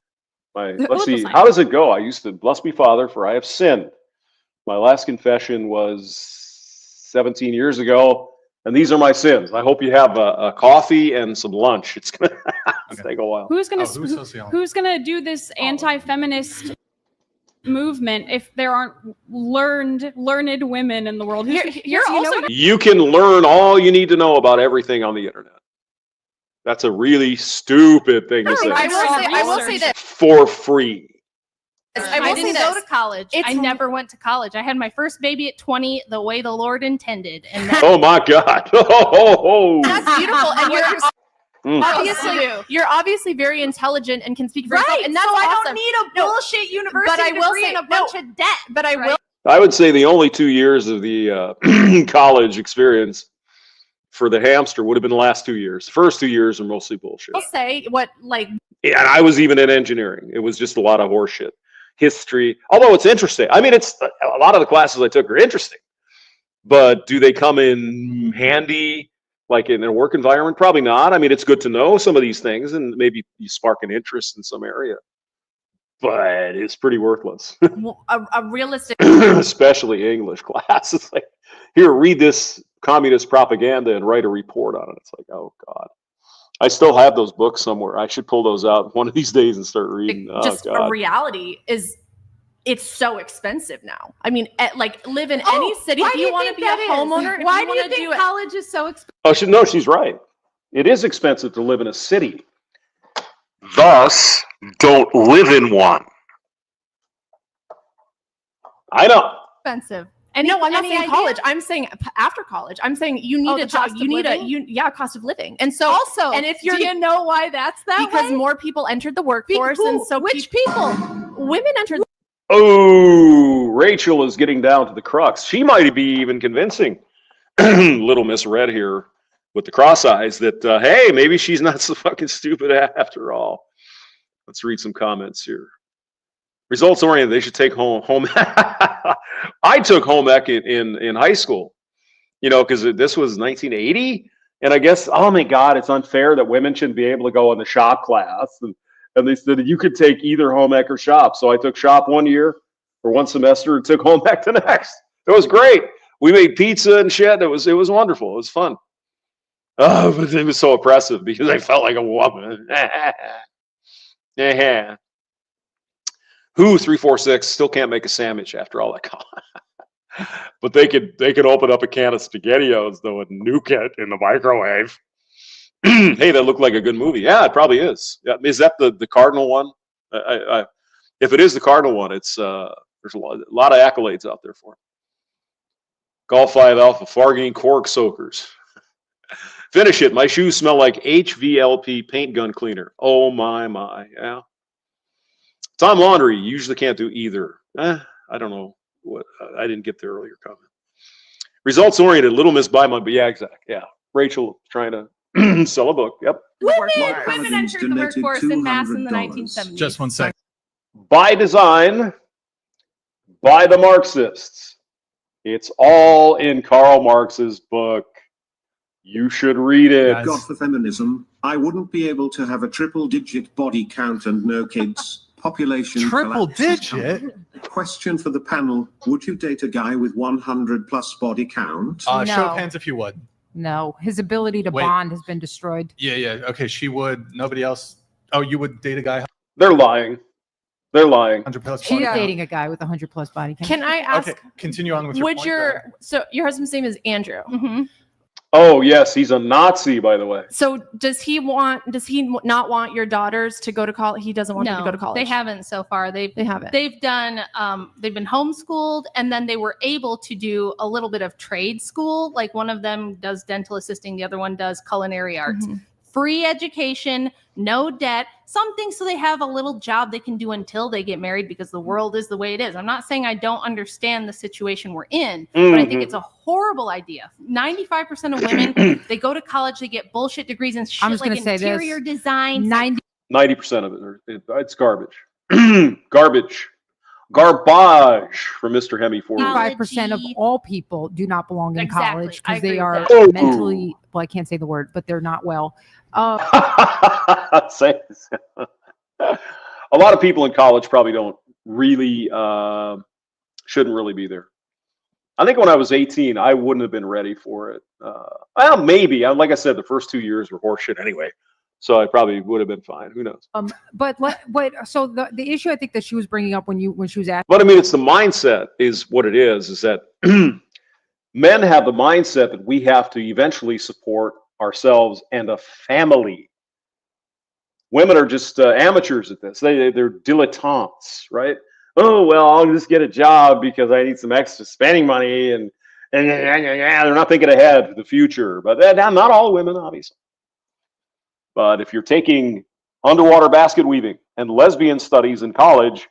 A: Let's see. How does it go? I used to, bless be Father, for I have sinned. My last confession was 17 years ago, and these are my sins. I hope you have a coffee and some lunch. It's gonna take a while.
E: Who's gonna do this anti-feminist movement if there aren't learned women in the world?
A: You can learn all you need to know about everything on the internet. That's a really stupid thing to say.
H: I will say that
A: for free.
D: I didn't go to college. I never went to college. I had my first baby at 20, the way the Lord intended. And
A: oh my God!
H: That's beautiful, and you're obviously very intelligent and can speak for yourself, and that's awesome.
D: I don't need a bullshit university degree and a bunch of debt.
H: But I will.
A: I would say the only 2 years of the college experience for the hamster would have been the last 2 years. The first 2 years are mostly bullshit.
H: I'll say
A: Yeah, and I was even in engineering. It was just a lot of horseshit. History, although it's interesting. I mean, it's a lot of the classes I took are interesting, but do they come in handy like in a work environment? Probably not. I mean, it's good to know some of these things and maybe you spark an interest in some area, but it's pretty worthless.
H: a realistic,
A: especially English class. It's like, here, read this communist propaganda and write a report on it. It's like, oh God. I still have those books somewhere. I should pull those out one of these days and start reading.
H: A reality is it's so expensive now. I mean, live in any city. If you want to be a homeowner,
D: why do you think college is so expensive?
A: Oh, no, she's right. It is expensive to live in a city. Thus, don't live in one. I know.
D: Expensive.
H: I'm not saying college. I'm saying after college. I'm saying you need a job. You need cost of living. And so
D: also,
H: and if you're,
D: do you know why that's that
H: because
D: way?
H: more people entered the workforce, and so
D: which people?
H: Women entered.
A: Oh, Rachel is getting down to the crux. She might be even convincing little Miss Red here with the cross eyes that hey, maybe she's not so fucking stupid after all. Let's read some comments here. Results oriented. They should take home. I took home ec in high school, you know, because this was 1980, and I guess, oh my God, it's unfair that women shouldn't be able to go in the shop class, and they said you could take either home ec or shop. So I took shop 1 year or one semester and took home ec the next. It was great. We made pizza and shit. It was wonderful. It was fun. Oh, but it was so oppressive because I felt like a woman. Yeah. Who 346 still can't make a sandwich after all that. But they could open up a can of SpaghettiOs though and nuke it in the microwave. Hey, that looked like a good movie. Yeah, it probably is. Yeah, is that the Cardinal one? If it is the Cardinal one, it's there's a lot of accolades out there for it. Golf 5 Alpha, Fargane cork soakers. Finish it. My shoes smell like HVLP paint gun cleaner. Oh my. Yeah. Tom Laundry, usually can't do either. I don't know what. I didn't get the earlier comment. Results oriented. Little Miss by my. Yeah, exactly. Yeah. Rachel trying to sell a book. Yep.
D: Women entered the workforce in mass in the 1970s.
B: Just one second.
A: By design, by the Marxists. It's all in Karl Marx's book. You should read it.
F: God for feminism. I wouldn't be able to have a triple-digit body count and no kids. Population
B: triple digit?
F: Question for the panel. Would you date a guy with 100 plus body count?
B: Show of hands if you would.
C: No, his ability to bond has been destroyed.
B: Yeah. Okay, she would. Nobody else. Oh, you would date a guy?
A: They're lying. They're lying.
B: 100 plus.
C: She's dating a guy with 100 plus body count.
H: Can I ask?
B: Okay, continue on with your point.
H: So your husband's name is Andrew.
C: Mm-hmm.
A: Oh yes, he's a Nazi, by the way.
H: So does he not want your daughters to go to college? He doesn't want them to go to college.
D: They haven't so far. They
H: haven't.
D: They've done. They've been homeschooled, and then they were able to do a little bit of trade school. Like one of them does dental assisting, the other one does culinary arts.
H: Mm-hmm.
D: Free education, no debt, something so they have a little job they can do until they get married, because the world is the way it is. I'm not saying I don't understand the situation we're in, but I think it's a horrible idea. 95% of women, they go to college, they get bullshit degrees and shit like interior design.
A: 90% of it's garbage. Garbage for Mr. Hemi 40.
C: 5% of all people do not belong in college because they are mentally, well, I can't say the word, but they're not well.
A: A lot of people in college probably don't really, shouldn't really be there. I think when I was 18, I wouldn't have been ready for it. Well, maybe. Like I said, the first 2 years were horseshit anyway. So I probably would have been fine. Who knows?
C: But so the issue I think that she was bringing up when she was asking.
A: But I mean, it's the mindset is what it is that men have the mindset that we have to eventually support ourselves and a family. Women are just amateurs at this. They're dilettantes, right? Oh, well, I'll just get a job because I need some extra spending money, and they're not thinking ahead for the future. But not all women, obviously. But if you're taking underwater basket weaving and lesbian studies in college,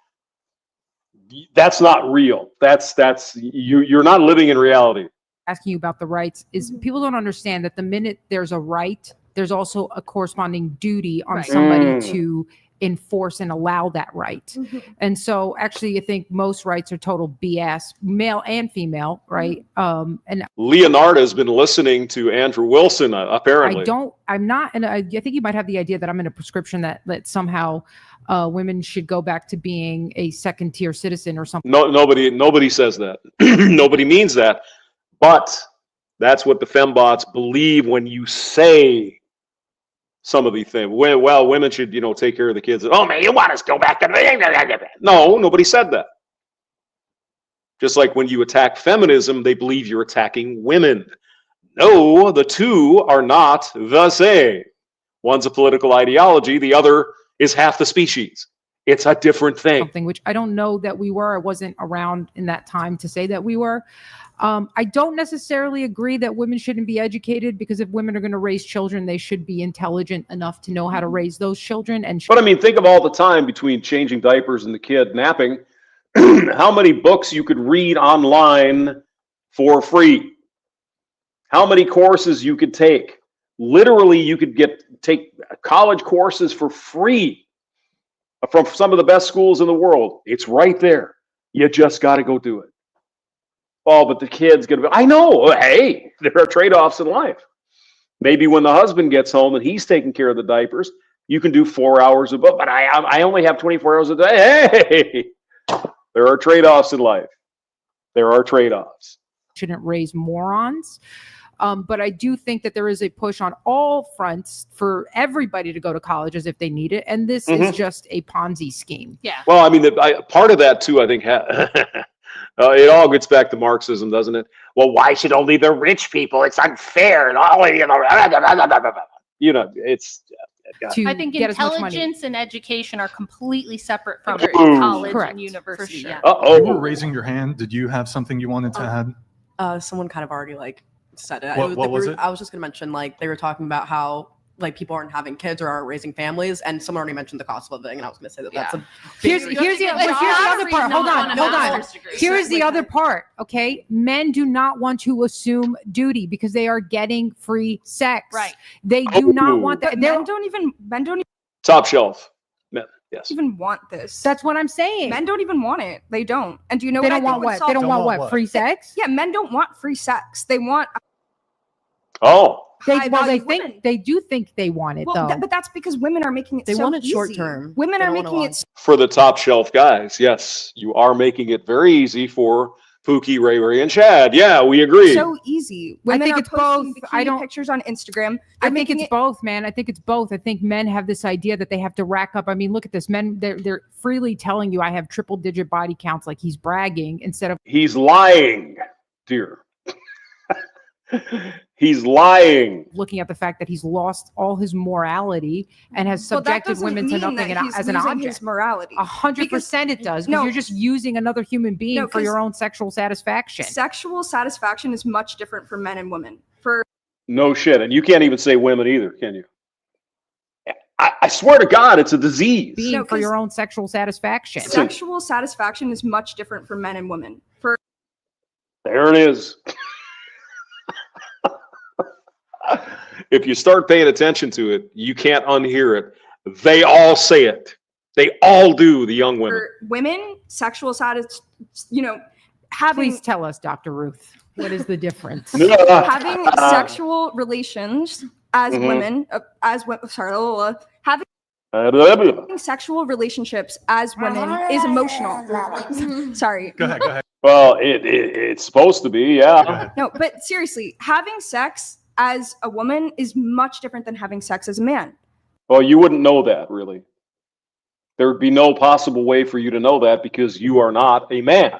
A: that's not real. You're not living in reality.
C: Asking you about the rights is people don't understand that the minute there's a right, there's also a corresponding duty on somebody to enforce and allow that right. Mm-hmm. And so actually I think most rights are total BS, male and female, right? And
A: Leonardo has been listening to Andrew Wilson, apparently.
C: I'm not, and I think you might have the idea that I'm in a prescription that somehow women should go back to being a second tier citizen or something.
A: No, nobody says that. Nobody means that. But that's what the fembots believe when you say some of these things. Well, women should, take care of the kids. Oh man, you want us to go back to No, nobody said that. Just like when you attack feminism, they believe you're attacking women. No, the two are not the same. One's a political ideology, the other is half the species. It's a different thing.
C: Something which I don't know that we were. I wasn't around in that time to say that we were. I don't necessarily agree that women shouldn't be educated, because if women are going to raise children, they should be intelligent enough to know how to raise those children.
A: But I mean, think of all the time between changing diapers and the kid napping, how many books you could read online for free, how many courses you could take. Literally, you could take college courses for free from some of the best schools in the world. It's right there. You just got to go do it. Oh, but the kid's going to be, I know, hey, there are trade-offs in life. Maybe when the husband gets home and he's taking care of the diapers, you can do 4 hours a book, but I only have 24 hours a day. Hey, there are trade-offs in life. There are trade-offs.
C: Shouldn't raise morons. But I do think that there is a push on all fronts for everybody to go to college as if they need it. And this is just a Ponzi scheme.
D: Yeah.
A: Well, I mean, part of that too, I think, It all gets back to Marxism, doesn't it? Well, why should only the rich people? It's unfair. And all, you know, it's.
C: To
D: I think
C: get as much money.
D: intelligence and education are completely separate from college and university. Yeah.
B: You were raising your hand. Did you have something you wanted to add?
L: Someone kind of already like said it.
B: What was it?
L: I was just gonna mention like they were talking about how like people aren't having kids or aren't raising families, and someone already mentioned the cost of living, and I was gonna say that that's a
C: Here's the other part. Hold on. Here's the other part. Okay, men do not want to assume duty because they are getting free sex.
D: Right.
C: They do not want that.
G: Men don't even
A: Top shelf. Men, yes.
G: even want this.
C: That's what I'm saying.
G: Men don't even want it. They don't. And do you know
C: They
G: what
C: don't want what? They don't want what? Free sex?
G: Yeah, men don't want free sex. They want.
C: They do think they want it though.
G: But that's because women are making it.
L: They
G: so
L: want it
G: easy.
L: short term.
G: Women are making it.
A: For the top shelf guys, yes, you are making it very easy for Pookie, Ray Ray, and Chad. Yeah, we agree.
G: So easy. Women
C: I think
G: are
C: it's both.
G: I don't pictures on Instagram.
C: I think it's both, man. I think it's both. I think men have this idea that they have to rack up. I mean, look at this. Men, they're freely telling you I have triple-digit body counts, like he's bragging instead of.
A: He's lying, dear. He's lying.
C: Looking at the fact that he's lost all his morality and has subjected women to nothing as an object.
G: His morality.
C: 100% it does. Because you're just using another human being for your own sexual satisfaction.
G: Sexual satisfaction is much different for men and women.
A: No shit. And you can't even say women either, can you? I swear to God, it's a disease.
C: Being for your own sexual satisfaction.
G: Sexual satisfaction is much different for men and women.
A: There it is. If you start paying attention to it, you can't unhear it. They all say it. They all do, the young women.
G: For women, sexual satisfaction,
C: Please tell us, Dr. Ruth, what is the difference?
G: Having sexual relations as women, having sexual relationships as women is emotional. Sorry.
B: Go ahead.
A: Well, it's supposed to be, yeah.
G: No, but seriously, having sex as a woman is much different than having sex as a man.
A: Well, you wouldn't know that, really. There would be no possible way for you to know that because you are not a man.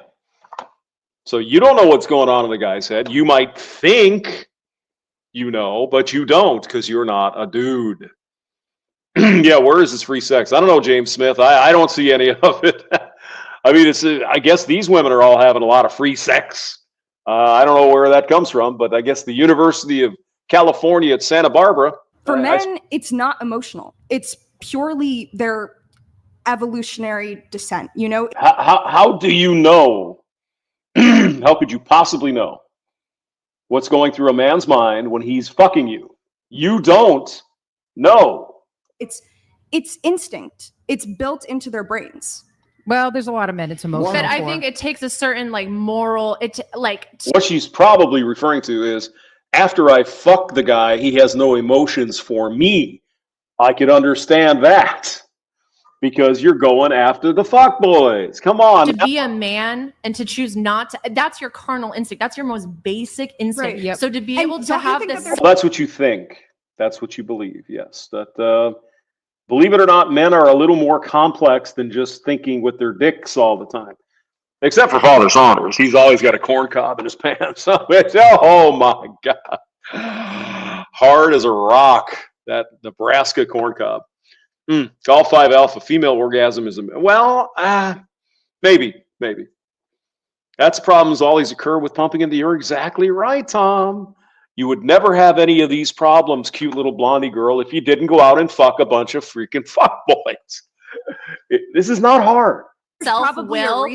A: So you don't know what's going on in the guy's head. You might think you know, but you don't because you're not a dude. Yeah, where is this free sex? I don't know, James Smith. I don't see any of it. I mean, I guess these women are all having a lot of free sex. I don't know where that comes from, but I guess the University of California at Santa Barbara.
G: For men, it's not emotional. It's purely their evolutionary descent. You know,
A: how do you know? How could you possibly know what's going through a man's mind when he's fucking you? You don't know.
G: It's instinct. It's built into their brains.
C: Well, there's a lot of men it's emotional.
H: But I think it takes a certain moral.
A: What she's probably referring to is after I fuck the guy, he has no emotions for me. I could understand that because you're going after the fuck boys. Come on.
H: To be a man and to choose not to, that's your carnal instinct. That's your most basic instinct.
C: Right, yep.
H: So to be able to have this.
A: Well, that's what you think. That's what you believe. Yes. That, believe it or not, men are a little more complex than just thinking with their dicks all the time. Except for Father Saunders. He's always got a corn cob in his pants. Oh my God. Hard as a rock, that Nebraska corn cob. Golf 5 alpha, female orgasm is, maybe. That's problems always occur with pumping into. You're exactly right, Tom. You would never have any of these problems, cute little blondie girl, if you didn't go out and fuck a bunch of freaking fuckboys. This is not hard.
H: Self-will.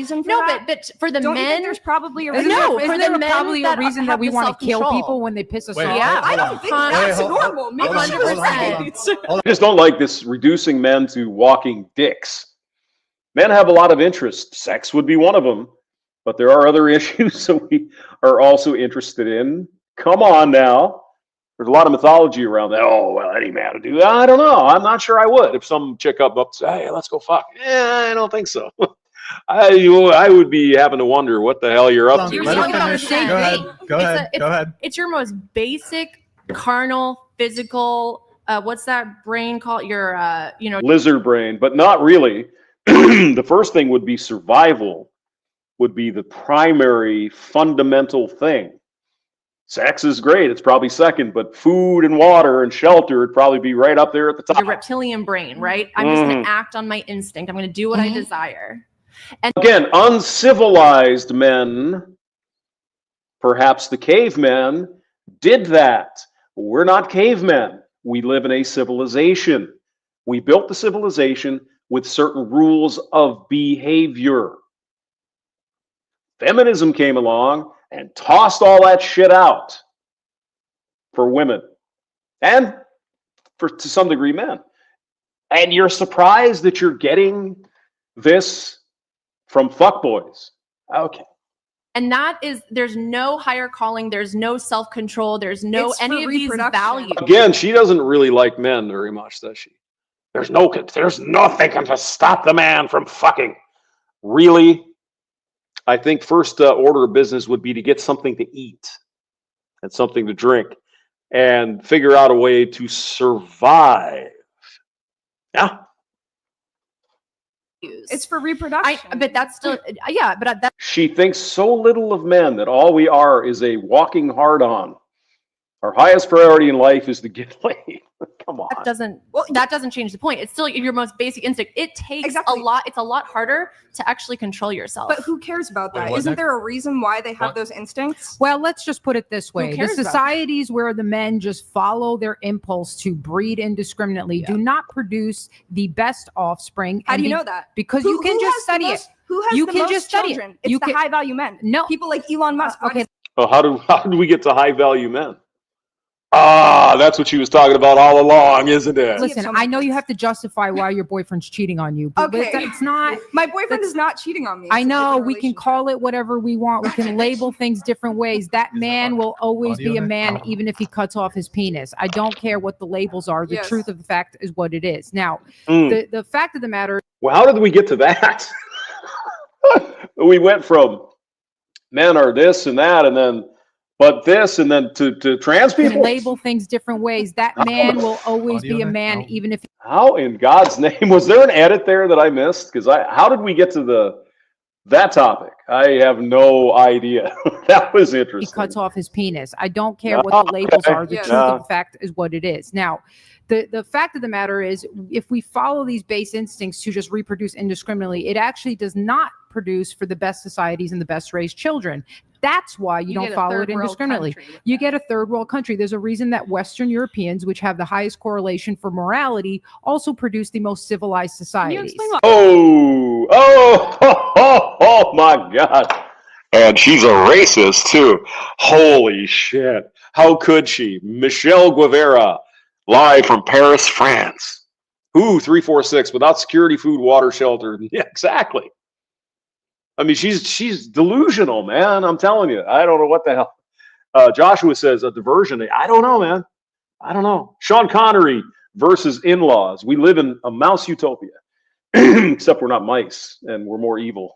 H: But for the men,
G: there's probably a reason.
C: No,
H: for the men
C: probably a reason that we want to kill
H: self-control.
C: people when they piss us off.
H: Yeah,
G: I don't think that's normal.
H: 100%.
A: I just don't like this reducing men to walking dicks. Men have a lot of interests. Sex would be one of them, but there are other issues that we are also interested in. Come on now. There's a lot of mythology around that. Oh, well, any man would do that. I don't know. I'm not sure I would. If some chick up and say, hey, let's go fuck. I don't think so. I would be having to wonder what the hell you're up to.
B: Go ahead.
H: It's your most basic, carnal, physical, what's that brain called? Your,
A: lizard brain, but not really. The first thing would be survival. would be the primary fundamental thing. Sex is great, it's probably second, but food and water and shelter would probably be right up there at the top.
H: Your reptilian brain, right? I'm just going to act on my instinct. I'm going to do what I desire. And
A: again, uncivilized men, perhaps the cavemen, did that. We're not cavemen. We live in a civilization. We built the civilization with certain rules of behavior. Feminism came along and tossed all that shit out for women and to some degree men. And you're surprised that you're getting this from fuckboys. Okay.
H: And that is, there's no higher calling, there's no self-control, there's no any of these values.
A: Again, she doesn't really like men very much, does she? There's nothing to stop the man from fucking. Really? I think first order of business would be to get something to eat and something to drink and figure out a way to survive. Yeah.
G: It's for reproduction.
H: But that's still, yeah, but that.
A: She thinks so little of men that all we are is a walking hard-on. Our highest priority in life is to get laid. Come on.
H: That doesn't change the point. It's still your most basic instinct. It takes a lot. It's a lot harder to actually control yourself.
M: But who cares about that? Isn't there a reason why they have those instincts?
C: Well, let's just put it this way. The
M: cares about
C: societies where the men just follow their impulse to breed indiscriminately do not produce the best offspring.
M: How do you know that?
C: Because you can just study it.
M: Who has
C: You
M: the
C: can
M: most
C: just study
M: children?
C: it.
M: It's the high value men.
C: No.
M: People like Elon Musk.
C: Okay.
A: Well, how do we get to high value men? Ah, that's what she was talking about all along, isn't it?
C: Listen, I know you have to justify why your boyfriend's cheating on you, but
M: Okay.
C: it's not.
M: My boyfriend is not cheating on me.
C: I
M: It's a
C: know
M: different
C: we can call it whatever we want. We can label things different ways. That man will always be a man, even if he cuts off his penis. I don't care what the labels are. The truth of the fact is what it is. Now, the fact of the matter.
A: Well, how did we get to that? We went from men are this and that, and then but this, and then to trans
C: You can
A: people.
C: label things different ways. That man will always be a man, even if.
A: How in God's name was there an edit there that I missed? Because how did we get to that topic? I have no idea. That was interesting.
C: He cuts off his penis. I don't care what the labels are. The truth of the fact is what it is. Now, the fact of the matter is, if we follow these base instincts to just reproduce indiscriminately, it actually does not produce for the best societies and the best raised children. That's why you don't follow it indiscriminately. You get a third world country. There's a reason that Western Europeans, which have the highest correlation for morality, also produce the most civilized societies.
A: Oh my God. And she's a racist too. Holy shit. How could she? Michelle Guevara, live from Paris, France. Ooh, 346, without security, food, water, shelter. Yeah, exactly. I mean, she's delusional, man. I'm telling you. I don't know what the hell. Joshua says a diversion. I don't know, man. I don't know. Sean Connery versus in-laws. We live in a mouse utopia, except we're not mice and we're more evil.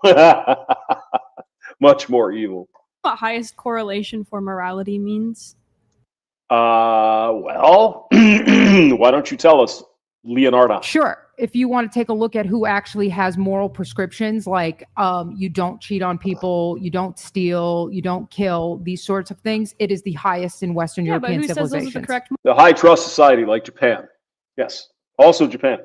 A: Much more evil.
E: What highest correlation for morality means?
A: Well, why don't you tell us, Leonardo?
C: Sure. If you want to take a look at who actually has moral prescriptions, like you don't cheat on people, you don't steal, you don't kill, these sorts of things, it is the highest in Western European civilizations.
A: The high trust society like Japan. Yes. Also Japan.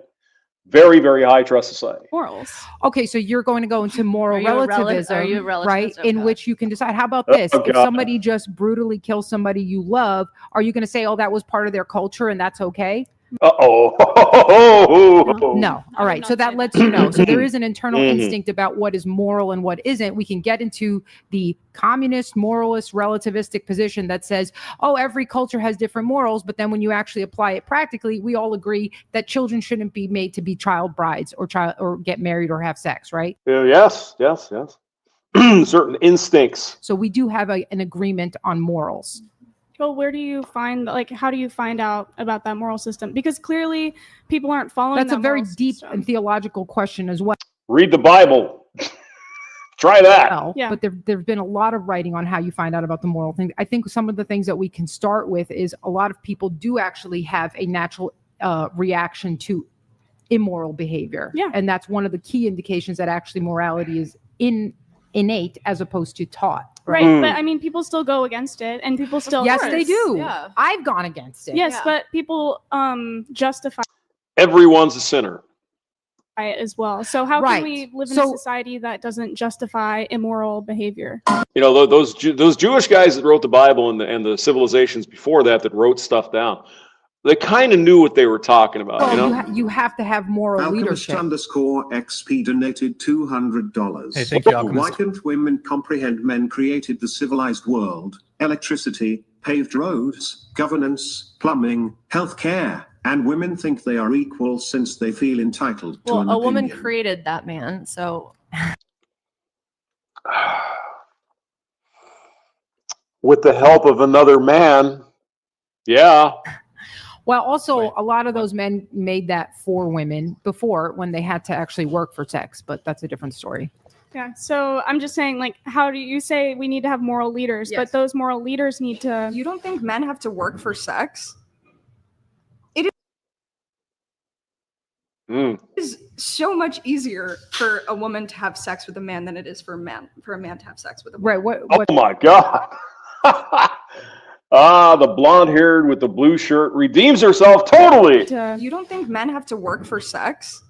A: Very, very high trust society.
E: Morals.
C: Okay, so you're going to go into moral relativism, right?
H: Okay.
C: In which you can decide, how about this? If
A: God.
C: somebody just brutally kills somebody you love, are you going to say, oh, that was part of their culture and that's okay? No. All right. So that lets you know. So there is an internal instinct about what is moral and what isn't. We can get into the communist, moralist, relativistic position that says, oh, every culture has different morals. But then when you actually apply it practically, we all agree that children shouldn't be made to be child brides or get married or have sex, right?
A: Yes. Certain instincts.
C: So we do have an agreement on morals.
G: Well, where do you find, how do you find out about that moral system? Because clearly people aren't following
C: That's
G: that
C: a very
G: moral
C: deep
G: system.
C: and theological question as well.
A: Read the Bible. Try that.
C: But there's been a lot of writing on how you find out about the moral thing. I think some of the things that we can start with is a lot of people do actually have a natural reaction to immoral behavior. Yeah. And that's one of the key indications that actually morality is in innate as opposed to taught.
G: Right, but I mean, people still go against it, and people still.
C: Yes, they do.
L: Yeah.
C: I've gone against it.
G: Yes, but people justify
A: Everyone's a sinner.
G: it as well. So how
C: Right.
G: can we live in a society that doesn't justify immoral behavior?
A: You know, those Jewish guys that wrote the Bible and the civilizations before that wrote stuff down, they kind of knew what they were talking about.
C: Well,
A: you know,
C: you have to have moral
F: Alchemist
C: leadership.
F: _XP donated $200.
B: Hey, thank you, Alchemist.
F: Why can't women comprehend men created the civilized world, electricity, paved roads, governance, plumbing, healthcare, and women think they are equal since they feel entitled to
H: Well,
F: an
H: a woman
F: opinion?
H: created that man, so
A: with the help of another man, yeah.
C: Well, also, a lot of those men made that for women before when they had to actually work for sex, but that's a different story.
G: Yeah, so I'm just saying, like, how do you say we need to have moral leaders, but those moral leaders need to...
M: You don't think men have to work for sex? It is so much easier for a woman to have sex with a man than it is for a man to have sex with a woman.
C: Right.
A: Oh my God. The blonde-haired with the blue shirt redeems herself totally.
M: You don't think men have to work for sex?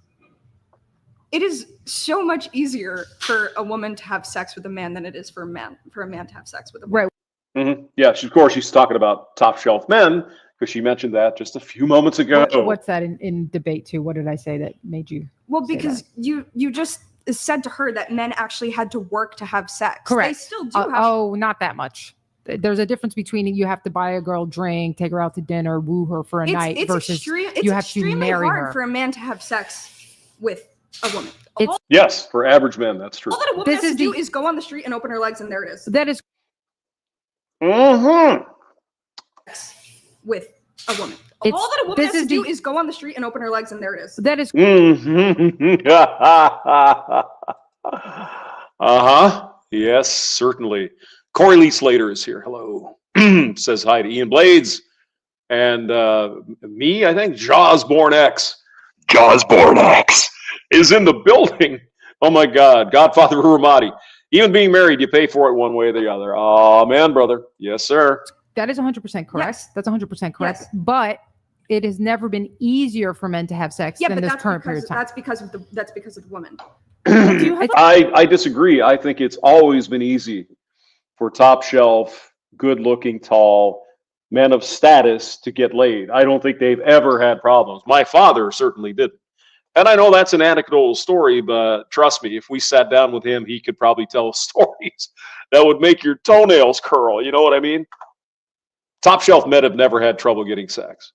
M: It is so much easier for a woman to have sex with a man than it is for a man to have sex with a woman.
C: Right.
A: Yeah, of course, she's talking about top shelf men because she mentioned that just a few moments ago.
C: What's that in debate too? What did I say that made you?
M: Well, because you just said to her that men actually had to work to have sex.
C: Correct.
M: They still do have.
C: Oh, not that much. There's a difference between you have to buy a girl drink, take her out to dinner, woo her for a night versus you have to marry
M: hard
C: her.
M: for a man to have sex with a woman.
A: Yes, for average men, that's true.
M: All that a woman has to do is go on the street and open her legs, and there it is.
C: That is.
M: With a woman. All that a woman has to do is go on the street and open her legs, and there it is.
C: That is.
A: Yes, certainly. Corey Lee Slater is here. Hello. Says hi to Ian Blades. And me, I think, Jawsborn X. Jawsborn X is in the building. Oh my God. Godfather Ramadi. Even being married, you pay for it one way or the other. Oh, man, brother. Yes, sir.
C: That is 100% correct. Yes. That's 100% correct. Yes. But it has never been easier for men to have sex than this current period of time.
M: That's because of the woman.
A: I disagree. I think it's always been easy for top shelf, good looking, tall men of status to get laid. I don't think they've ever had problems. My father certainly didn't. And I know that's an anecdotal story, but trust me, if we sat down with him, he could probably tell stories that would make your toenails curl. You know what I mean? Top shelf men have never had trouble getting sex.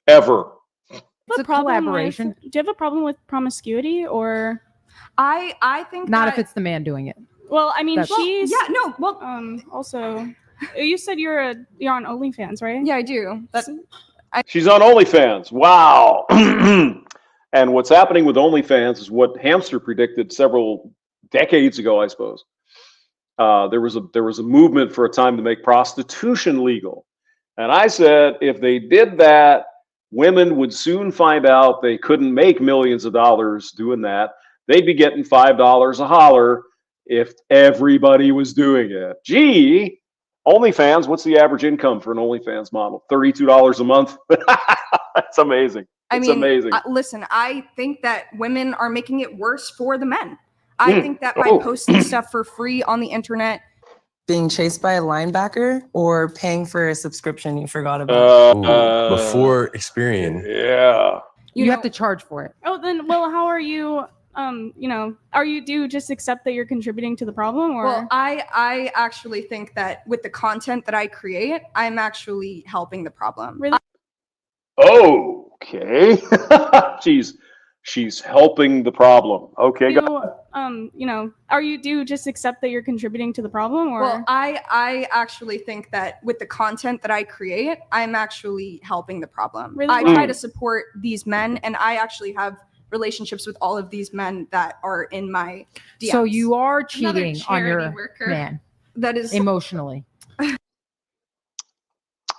A: Ever.
C: It's a collaboration.
G: Do you have a problem with promiscuity, or?
M: I think
C: not if it's the man doing it.
G: Well, I mean,
M: she's
G: also, you said you're on OnlyFans, right?
M: Yeah, I do.
A: She's on OnlyFans. Wow. And what's happening with OnlyFans is what Hamster predicted several decades ago, I suppose. There was a movement for a time to make prostitution legal. And I said, if they did that, women would soon find out they couldn't make millions of dollars doing that. They'd be getting $5 a holler if everybody was doing it. Gee, OnlyFans, what's the average income for an OnlyFans model? $32 a month? That's amazing. It's amazing.
M: Listen, I think that women are making it worse for the men. I think that by posting stuff for free on the internet,
N: being chased by a linebacker, or paying for a subscription you forgot about?
K: Before Experian.
A: Yeah.
C: You have to charge for it.
G: Oh, then, well, how are you, do you just accept that you're contributing to the problem, or?
M: Well, I actually think that with the content that I create, I'm actually helping the problem.
G: Really?
A: Okay. She's helping the problem. Okay.
G: Do you just accept that you're contributing to the problem, or?
M: Well, I actually think that with the content that I create, I'm actually helping the problem.
G: Really?
M: I try to support these men, and I actually have relationships with all of these men that are in my DMs.
C: So you are cheating on your man.
M: That is
C: emotionally.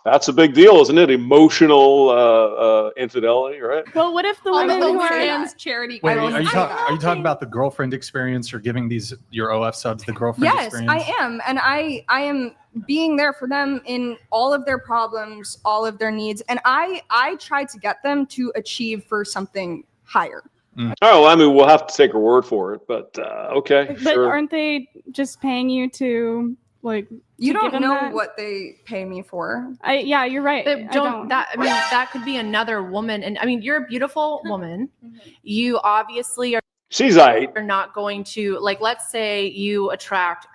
A: That's a big deal, isn't it? Emotional infidelity, right?
G: Well, what if the women who are
H: trans charity?
B: Wait, are you talking about the girlfriend experience, or giving these your OF subs the girlfriend
M: Yes,
B: experience?
M: I am, and I am being there for them in all of their problems, all of their needs, and I try to get them to achieve for something higher.
A: Oh, well, I mean, we'll have to take her word for it, but okay,
G: But
A: sure.
G: aren't they just paying you to like?
M: You
G: to
M: don't
G: give them
M: know
G: that?
M: what they pay me for.
G: Yeah, you're right.
H: But
G: I
H: don't that I mean that could be another woman, and I mean you're a beautiful woman. You obviously
A: She's right.
H: are not going to, like, let's say you attract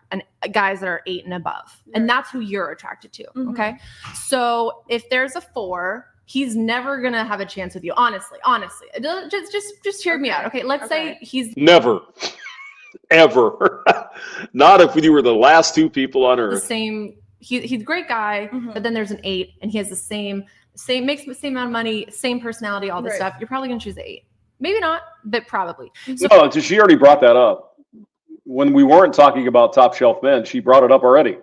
H: guys that are 8 and above, and that's who you're attracted to. Okay, so if there's a 4, he's never gonna have a chance with you. Honestly, just hear me out. Okay, let's say he's
A: Never, ever. Not if you were the last 2 people on
H: the
A: earth.
H: same. He's a great guy, but then there's an 8, and he has the same makes the same amount of money, same personality, all this
M: Right.
H: stuff. You're probably gonna choose the 8. Maybe not, but probably. So
A: No, she already brought that up. When we weren't talking about top shelf men, she brought it up already.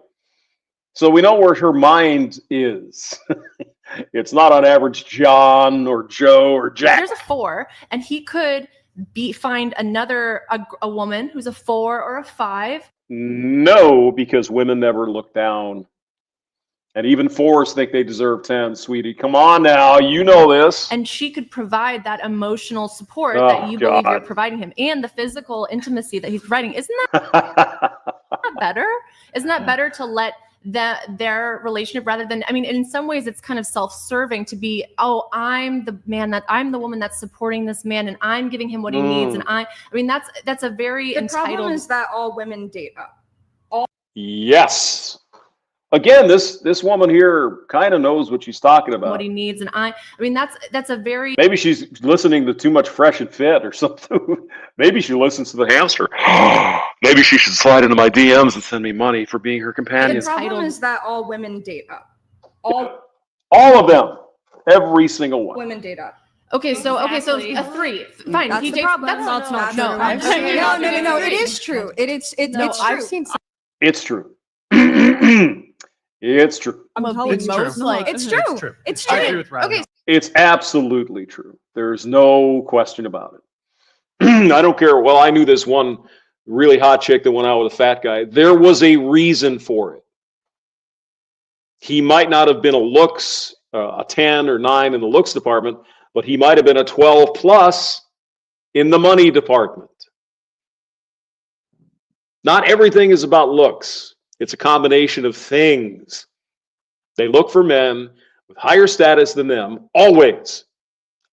A: So we know where her mind is. It's not on average John or Joe or Jack.
H: there's a 4, and he could find another a woman who's a 4 or a 5.
A: No, because women never look down. And even 4s think they deserve 10, sweetie. Come on now, you know this.
H: And she could provide that emotional support
A: Oh,
H: that you believe you're
A: God.
H: providing him, and the physical intimacy that he's providing. Isn't that better? Isn't that better to let their relationship, rather than, I mean, in some ways it's kind of self-serving to be, oh, I'm the woman that's supporting this man, and I'm giving him what he needs, and I mean that's a very
M: The
H: entitled.
M: problem is that all women date up.
A: Yes. Again, this woman here kind of knows what she's talking about.
H: what he needs, and I mean that's a very
A: Maybe she's listening to too much Fresh and Fit or something. Maybe she listens to the hamster. Maybe she should slide into my DMs and send me money for being her companion.
M: The problem is that all women date up. All
A: All of them. Every single one.
M: women date up.
H: Okay, so a 3, fine.
M: That's
H: he
M: the
H: dates.
M: problem.
H: That's not
M: No,
H: true.
M: I've seen no. It is true. It's
L: I've
M: true.
L: seen
A: It's true. It's true.
B: It's true.
M: It's true. It's true.
B: I agree with Ryan.
M: Okay,
A: It's absolutely true. There's no question about it. I don't care. Well, I knew this one really hot chick that went out with a fat guy. There was a reason for it. He might not have been a 10 or 9 in the looks department, but he might have been a 12 plus in the money department. Not everything is about looks. It's a combination of things. They look for men with higher status than them, always.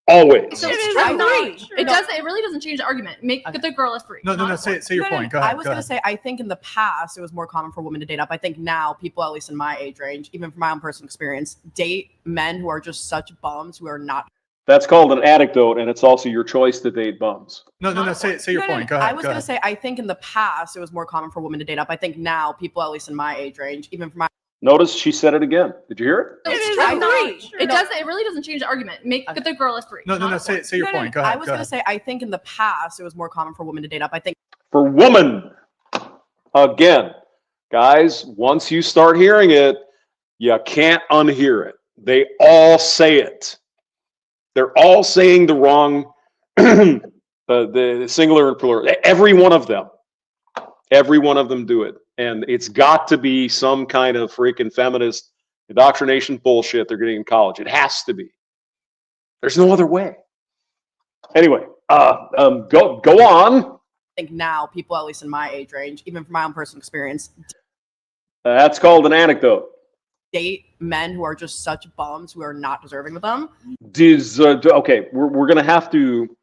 A: Always.
H: So it really doesn't change the argument. Make the girl a 3.
B: No. Say your point. Go ahead.
L: I was going to say, I think in the past it was more common for women to date up. I think now people, at least in my age range, even from my own personal experience, date men who are just such bums who are not.
A: That's called an anecdote, and it's also your choice to date bums.
B: No. Say your point. Go ahead.
L: I was going to say, I think in the past it was more common for women to date up. I think now people, at least in my age range, even from my.
A: Notice she said it again. Did you hear it?
H: It really doesn't change the argument. Make the girl a 3.
B: No. Say your point. Go ahead.
L: I was going to say, I think in the past it was more common for women to date up. I think
A: For woman, again, guys, once you start hearing it, you can't unhear it. They all say it. They're all saying the wrong, the singular and plural. Every one of them. Every one of them do it. And it's got to be some kind of freaking feminist indoctrination bullshit they're getting in college. It has to be. There's no other way. Anyway, go on.
L: I think now people, at least in my age range, even from my own personal experience,
A: That's called an anecdote.
L: Date men who are just such bums who are not deserving of them.
A: Okay, we're going to have to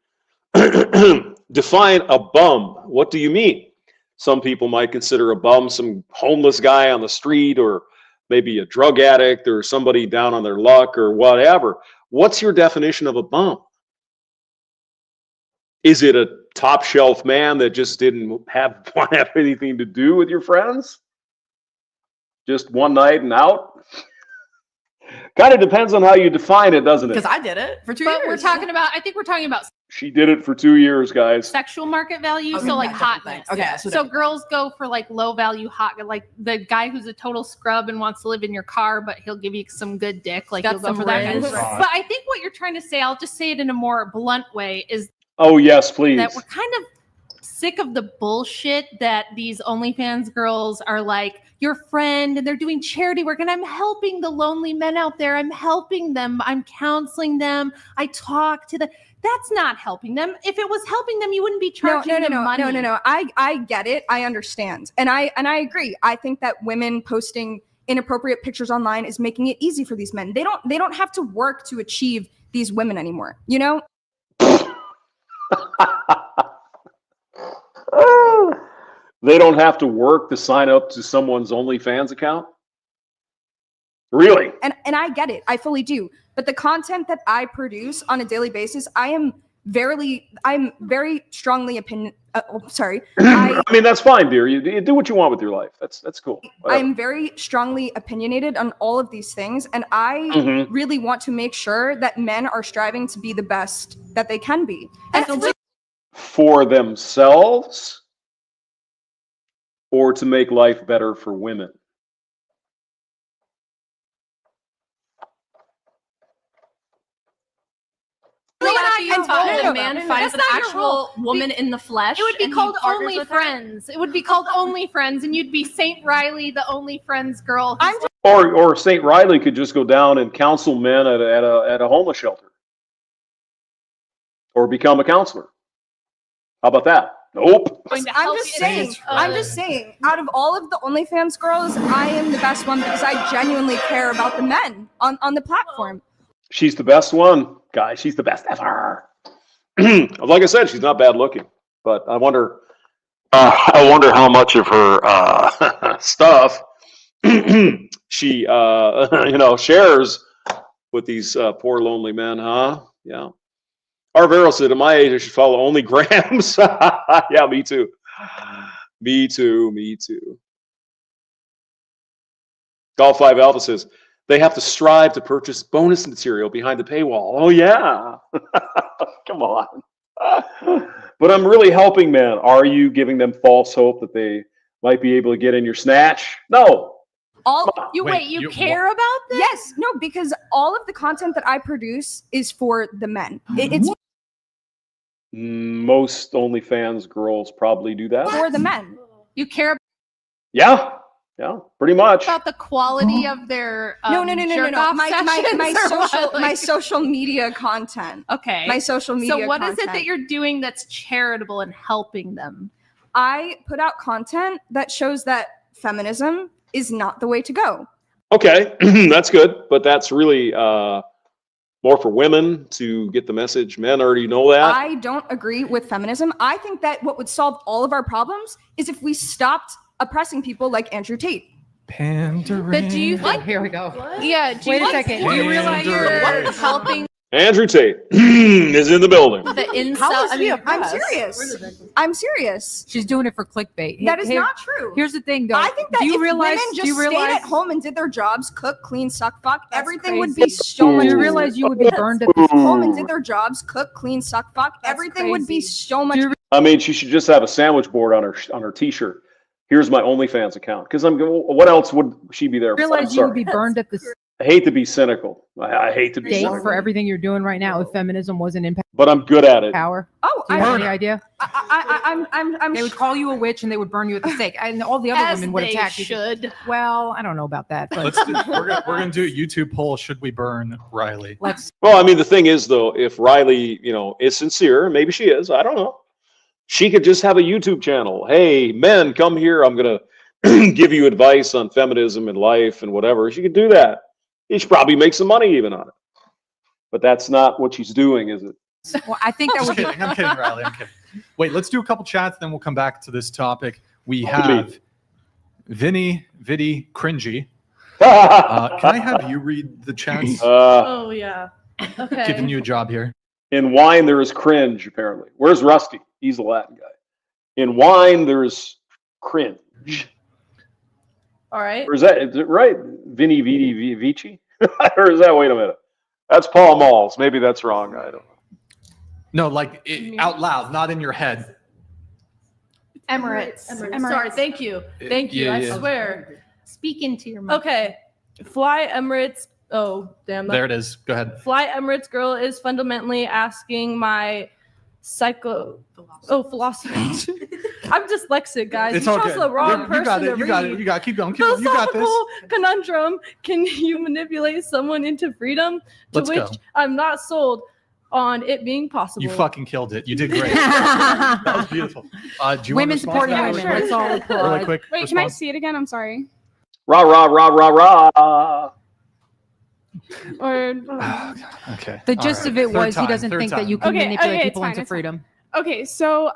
A: define a bum. What do you mean? Some people might consider a bum some homeless guy on the street, or maybe a drug addict, or somebody down on their luck, or whatever. What's your definition of a bum? Is it a top shelf man that just didn't want to have anything to do with your friends? Just one night and out? Kind of depends on how you define it, doesn't it?
L: Because I did it for 2 years.
D: But we're talking about, I think we're talking about
A: She did it for 2 years, guys.
D: sexual market value.
L: Okay,
D: So like
L: yeah, different
D: hotness.
L: thing. Okay,
D: So girls go for like low value hot, like the guy who's a total scrub and wants to live in your car, but he'll give you some good dick. Like
L: Got
D: you'll go
L: some
D: for that guy.
L: range.
D: But I think what you're trying to say, I'll just say it in a more blunt way, is
A: Oh, yes, please.
D: that we're kind of sick of the bullshit that these OnlyFans girls are like your friend and they're doing charity work and I'm helping the lonely men out there. I'm helping them. I'm counseling them. I talk to them. That's not helping them. If it was helping them, you wouldn't be charging them money.
M: No. I get it. I understand. And I agree. I think that women posting inappropriate pictures online is making it easy for these men. They don't have to work to achieve these women anymore, you know?
A: They don't have to work to sign up to someone's OnlyFans account? Really?
M: And I get it. I fully do. But the content that I produce on a daily basis, I'm very strongly
A: I mean, that's fine, dear. You do what you want with your life. That's cool. Whatever.
M: I'm very strongly opinionated on all of these things, and I really want to make sure that men are striving to be the best that they can be. And
A: For themselves or to make life better for women?
L: A man finds an actual woman in the flesh.
D: It would be
L: and
D: called
L: he partners
D: Only
L: with her.
D: Friends. It would be called Only Friends, and you'd be Saint Riley, the Only Friends girl.
A: Or St. Riley could just go down and counsel men at a homeless shelter. Or become a counselor. How about that? Nope.
M: I'm just saying, out of all of the OnlyFans girls, I am the best one because I genuinely care about the men on the platform.
A: She's the best one. Guys, she's the best ever. Like I said, she's not bad looking. But I wonder how much of her stuff she shares with these poor lonely men, huh? Yeah. Arvero said, at my age, I should follow only grams. Yeah, me too. Me too. Golf 5 Alpha says, they have to strive to purchase bonus material behind the paywall. Oh, yeah. Come on. But I'm really helping men. Are you giving them false hope that they might be able to get in your snatch? No.
D: You care about this?
M: Yes, no, because all of the content that I produce is for the men. It's
A: most OnlyFans girls probably do that.
M: for the men.
D: You care
A: Yeah, pretty much.
D: about the quality of their
M: No.
D: jerk-off sessions or
M: My social media content.
D: Okay.
M: My social media
D: So what is it
M: content.
D: that you're doing that's charitable and helping them?
M: I put out content that shows that feminism is not the way to go.
A: Okay, that's good, but that's really more for women to get the message. Men already know that.
M: I don't agree with feminism. I think that what would solve all of our problems is if we stopped oppressing people like Andrew Tate.
B: Pandering.
D: But do you think?
C: Here we go.
D: Yeah. Do
C: Wait
D: you
C: a second.
D: Do you realize you're
B: Pandering.
D: helping
A: Andrew Tate is in the building.
D: the incel?
L: How is he
M: I'm
L: oppressed?
M: serious. I'm serious.
C: She's doing it for clickbait.
M: That is not true.
C: Here's the thing, though.
M: I think that
C: do you
M: if
C: realize,
M: women just
C: do you
M: stayed
C: realize,
M: at home and did their jobs, cook, clean, suck, fuck, everything would
C: crazy.
M: be so
A: Ooh.
M: much
C: do you
M: easier.
C: realize you would be burned at
M: If women did their jobs, cook, clean, suck, fuck, everything would be
C: crazy.
M: so much
A: I mean, she should just have a sandwich board on her T-shirt. Here's my OnlyFans account. Because what else would she be there for?
C: realize you would be burned at the
A: I hate to be cynical. I hate to be
C: stake
A: cynical.
C: for everything you're doing right now if feminism wasn't in
A: But I'm good at it.
C: power.
M: Oh,
C: Do you have any idea?
M: I'm
C: They would call you a witch and they would burn you at the stake, and all the other
D: as
C: women would
D: they
C: attack you.
D: should.
C: Well, I don't know about that, but
B: We're gonna do a YouTube poll. Should we burn Riley?
C: let's.
A: Well, I mean, the thing is, though, if Riley, is sincere, maybe she is. I don't know. She could just have a YouTube channel. Hey, men, come here. I'm gonna give you advice on feminism and life and whatever. She could do that. She should probably make some money even on it. But that's not what she's doing, is it?
C: Well, I think that
B: I'm
C: would be.
B: kidding, Riley. I'm kidding. Wait, let's do a couple chats, then we'll come back to this topic. We have Vinny Cringy. Can I have you read the chats?
J: Oh yeah. Okay.
B: Giving you a job here.
A: In wine, there is cringe, apparently. Where's Rusty? He's a Latin guy. In wine, there's cringe.
J: All right.
A: Or is that right? Vinny Vici? Or is that? Wait a minute. That's Paul Malls. Maybe that's wrong. I don't know.
B: No, like out loud, not in your head.
J: Emirates. Sorry, thank you. Thank you.
B: Yeah,
J: I
B: yeah.
J: swear.
D: Speak into your mic.
J: Okay. Fly Emirates. Oh, damn.
B: There it is. Go ahead.
J: Fly Emirates girl is fundamentally asking my philosophy. I'm dyslexic, guys.
B: It's
J: you
B: okay.
J: chose the wrong person
B: You got
J: to
B: it. You
J: read.
B: got it. You got it. Keep going. Keep going. You got this.
J: Philosophical conundrum. Can you manipulate someone into freedom? To
B: Let's
J: which
B: go.
J: I'm not sold on it being possible.
B: You fucking killed it. You did great. That was beautiful. Do you
C: Women
B: want to respond to
C: supporting
B: that
C: women.
B: really
C: Let's all
B: quick?
C: applaud.
B: Really quick.
G: Wait, can I
B: response?
G: see it again? I'm sorry.
A: Rah, rah, rah, rah, rah.
G: Or
B: Okay.
C: The gist of it was he doesn't think that you can manipulate people
G: it's
C: into
G: fine.
C: freedom.
G: Okay, so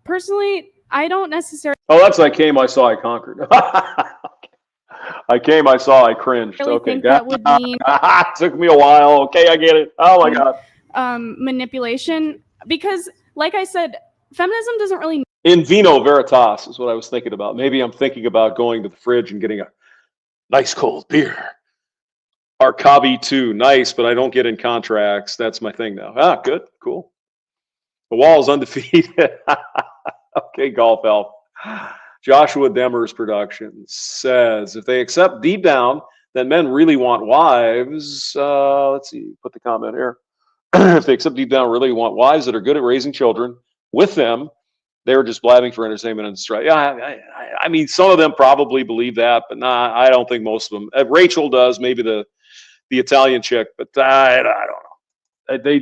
G: personally, I don't necessarily
A: Oh, that's I came, I saw, I conquered. I came, I saw, I cringed. Okay,
G: think that would mean
A: took me a while. Okay, I get it. Oh my god.
G: Manipulation, because like I said, feminism doesn't really
A: In vino veritas is what I was thinking about. Maybe I'm thinking about going to the fridge and getting a nice cold beer. Arcavi 2, nice, but I don't get in contracts. That's my thing now. Ah, good, cool. The wall is undefeated. Okay, Golf Elf. Joshua Demers Productions says, if they accept deep down that men really want wives, let's see, put the comment here. If they accept deep down really want wives that are good at raising children with them, they were just blabbing for entertainment and strife. Yeah, I mean, some of them probably believe that, but nah, I don't think most of them. Rachel does, maybe the Italian chick, but I don't know.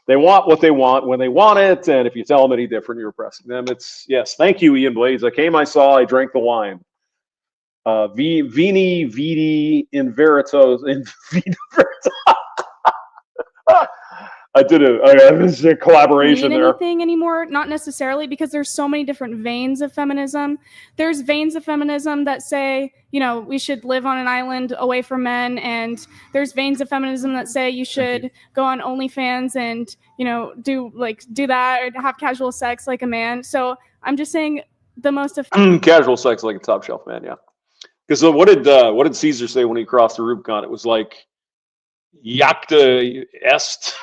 A: They want what they want when they want it, and if you tell them any different, you're oppressing them. It's yes. Thank you, Ian Blades. I came, I saw, I drank the wine. Vini Vidi in Veritas in Vini Veritas. I did this is a collaboration
G: need
A: there.
G: anything anymore, not necessarily, because there's so many different veins of feminism. There's veins of feminism that say, you know, we should live on an island away from men, and there's veins of feminism that say you should go on OnlyFans and, you know, do that or have casual sex like a man. So I'm just saying the most
A: Casual sex like a top shelf man, yeah. Because what did Caesar say when he crossed the Rubicon? It was like Jacta est.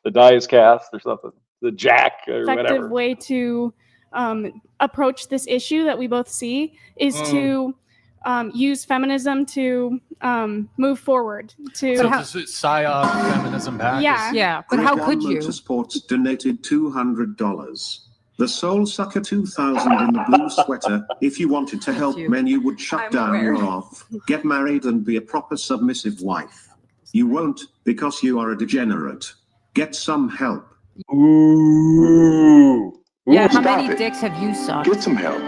A: The die is cast or something. The jack or
G: effective
A: whatever.
G: way to approach this issue that we both see is to use feminism to move forward. To
B: psyop feminism back.
G: Yeah,
C: but how could you?
F: Motorsports donated $200. The Soul Sucker 2000 in the blue sweater. If you wanted to help men, you would shut down your off, get married, and be a proper submissive wife. You won't, because you are a degenerate. Get some help.
A: Ooh.
C: Yeah, how many dicks have you sucked?
F: Get some help.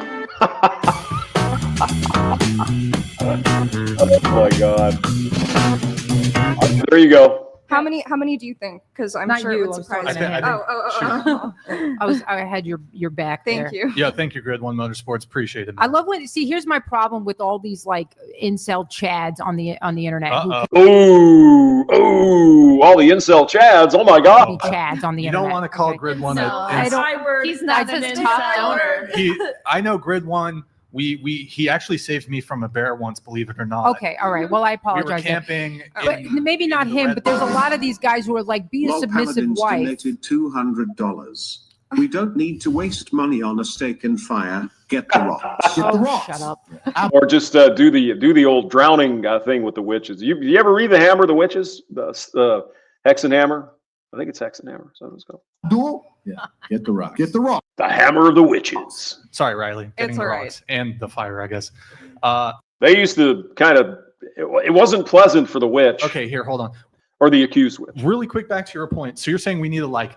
A: Oh my god. There you go.
M: How many do you think? Because I'm
C: Not
M: sure
C: you,
M: it would
C: I'm
M: surprise
C: sorry.
M: me.
C: I had your back there.
M: Thank you.
B: Yeah, thank you, Grid One Motorsports. Appreciate it.
C: I love when here's my problem with all these like incel chads on the internet.
A: Ooh, all the incel chads. Oh my god.
C: Chads on the
B: You
C: internet.
B: don't want to call Grid One
D: He's not his top donor.
B: I know Grid One. He actually saved me from a bear once, believe it or not.
C: Okay, all right. Well, I
B: We were
C: apologize.
B: camping.
C: But maybe not him, but there's a lot of these guys who are like, be a
F: Lol
C: submissive
F: Paladins
C: wife.
F: donated $200. We don't need to waste money on a steak and fire. Get the rocks.
C: Shut up.
A: Or just do the old drowning thing with the witches. You ever read the Hammer of the Witches? The Hexenhammer? I think it's Hexenhammer. So let's go.
O: Get the rock. Get the rock.
A: The Hammer of the Witches.
B: Sorry, Riley. Getting
M: It's
B: the
M: all right.
B: rocks and the fire, I guess.
A: They used to kind of. It wasn't pleasant for the witch.
B: Okay, here, hold on.
A: Or the accused witch.
B: Really quick, back to your point. So you're saying we need to like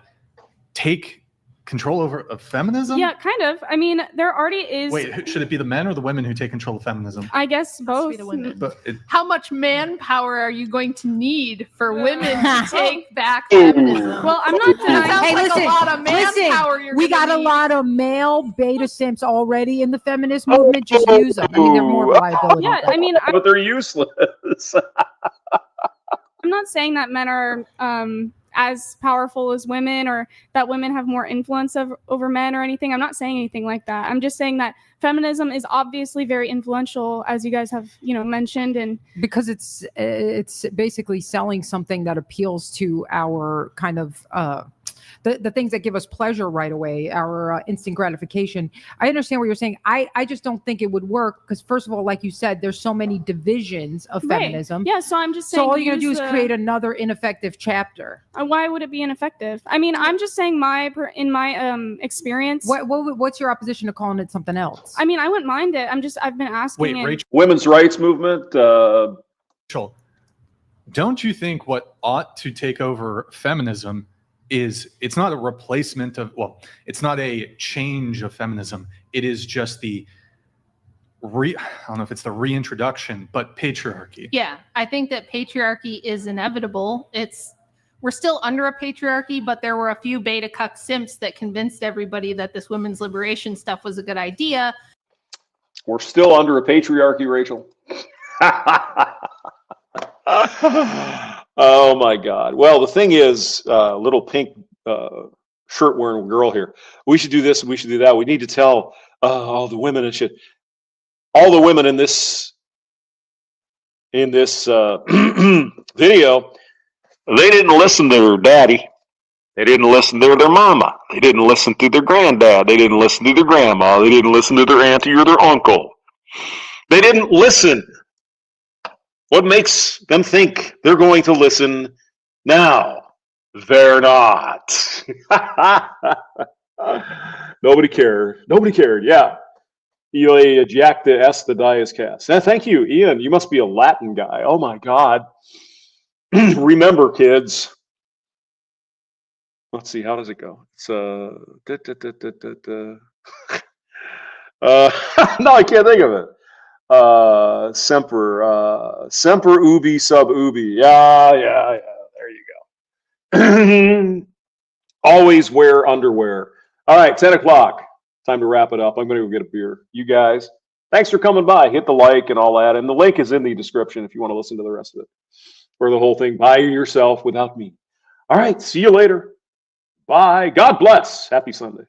B: take control of feminism?
G: Yeah, kind of. I mean, there already is.
B: Wait, should it be the men or the women who take control of feminism?
G: I guess both.
B: But
D: How much manpower are you going to need for women to take back feminism?
G: Well, I'm not denying.
D: Sounds
C: Hey,
D: like
C: listen,
D: a lot of manpower you're
C: we
D: gonna
C: got a
D: need.
C: lot of male beta simps already in the feminist movement. Just use them. I mean, they're more of a liability.
G: Yeah, I mean,
A: But they're useless.
G: I'm not saying that men are as powerful as women or that women have more influence over men or anything. I'm not saying anything like that. I'm just saying that feminism is obviously very influential, as you guys have, mentioned. And
C: because it's basically selling something that appeals to our kind of the things that give us pleasure right away, our instant gratification. I understand what you're saying. I just don't think it would work because, first of all, like you said, there's so many divisions of feminism.
G: Yeah, so I'm just saying.
C: So all you're gonna do is create another ineffective chapter.
G: Why would it be ineffective? I mean, I'm just saying in my experience.
C: What's your opposition to calling it something else?
G: I mean, I wouldn't mind it. I've been asking.
B: Wait, Rachel.
A: Women's rights movement.
B: Rachel, don't you think what ought to take over feminism is it's not a replacement of, well, it's not a change of feminism. It is just the I don't know if it's the reintroduction, but patriarchy.
D: Yeah, I think that patriarchy is inevitable. We're still under a patriarchy, but there were a few beta cuck simps that convinced everybody that this women's liberation stuff was a good idea.
A: We're still under a patriarchy, Rachel. Oh my God. Well, the thing is, little pink shirt wearing girl here. We should do this and we should do that. We need to tell all the women and shit. All the women in this video, they didn't listen to their daddy. They didn't listen to their mama. They didn't listen to their granddad. They didn't listen to their grandma. They didn't listen to their auntie or their uncle. They didn't listen. What makes them think they're going to listen now? They're not. Nobody cared. Nobody cared. Yeah. Ele Jack the S the Dias cast. Thank you, Ian. You must be a Latin guy. Oh my God. Remember, kids. Let's see. How does it go? It's no, I can't think of it. Semper ubi sub ubi. Yeah. There you go. Always wear underwear. All right, 10 o'clock. Time to wrap it up. I'm going to go get a beer. You guys, thanks for coming by. Hit the like and all that. And the link is in the description if you want to listen to the rest of it. Or the whole thing by yourself without me. All right, see you later. Bye. God bless. Happy Sunday.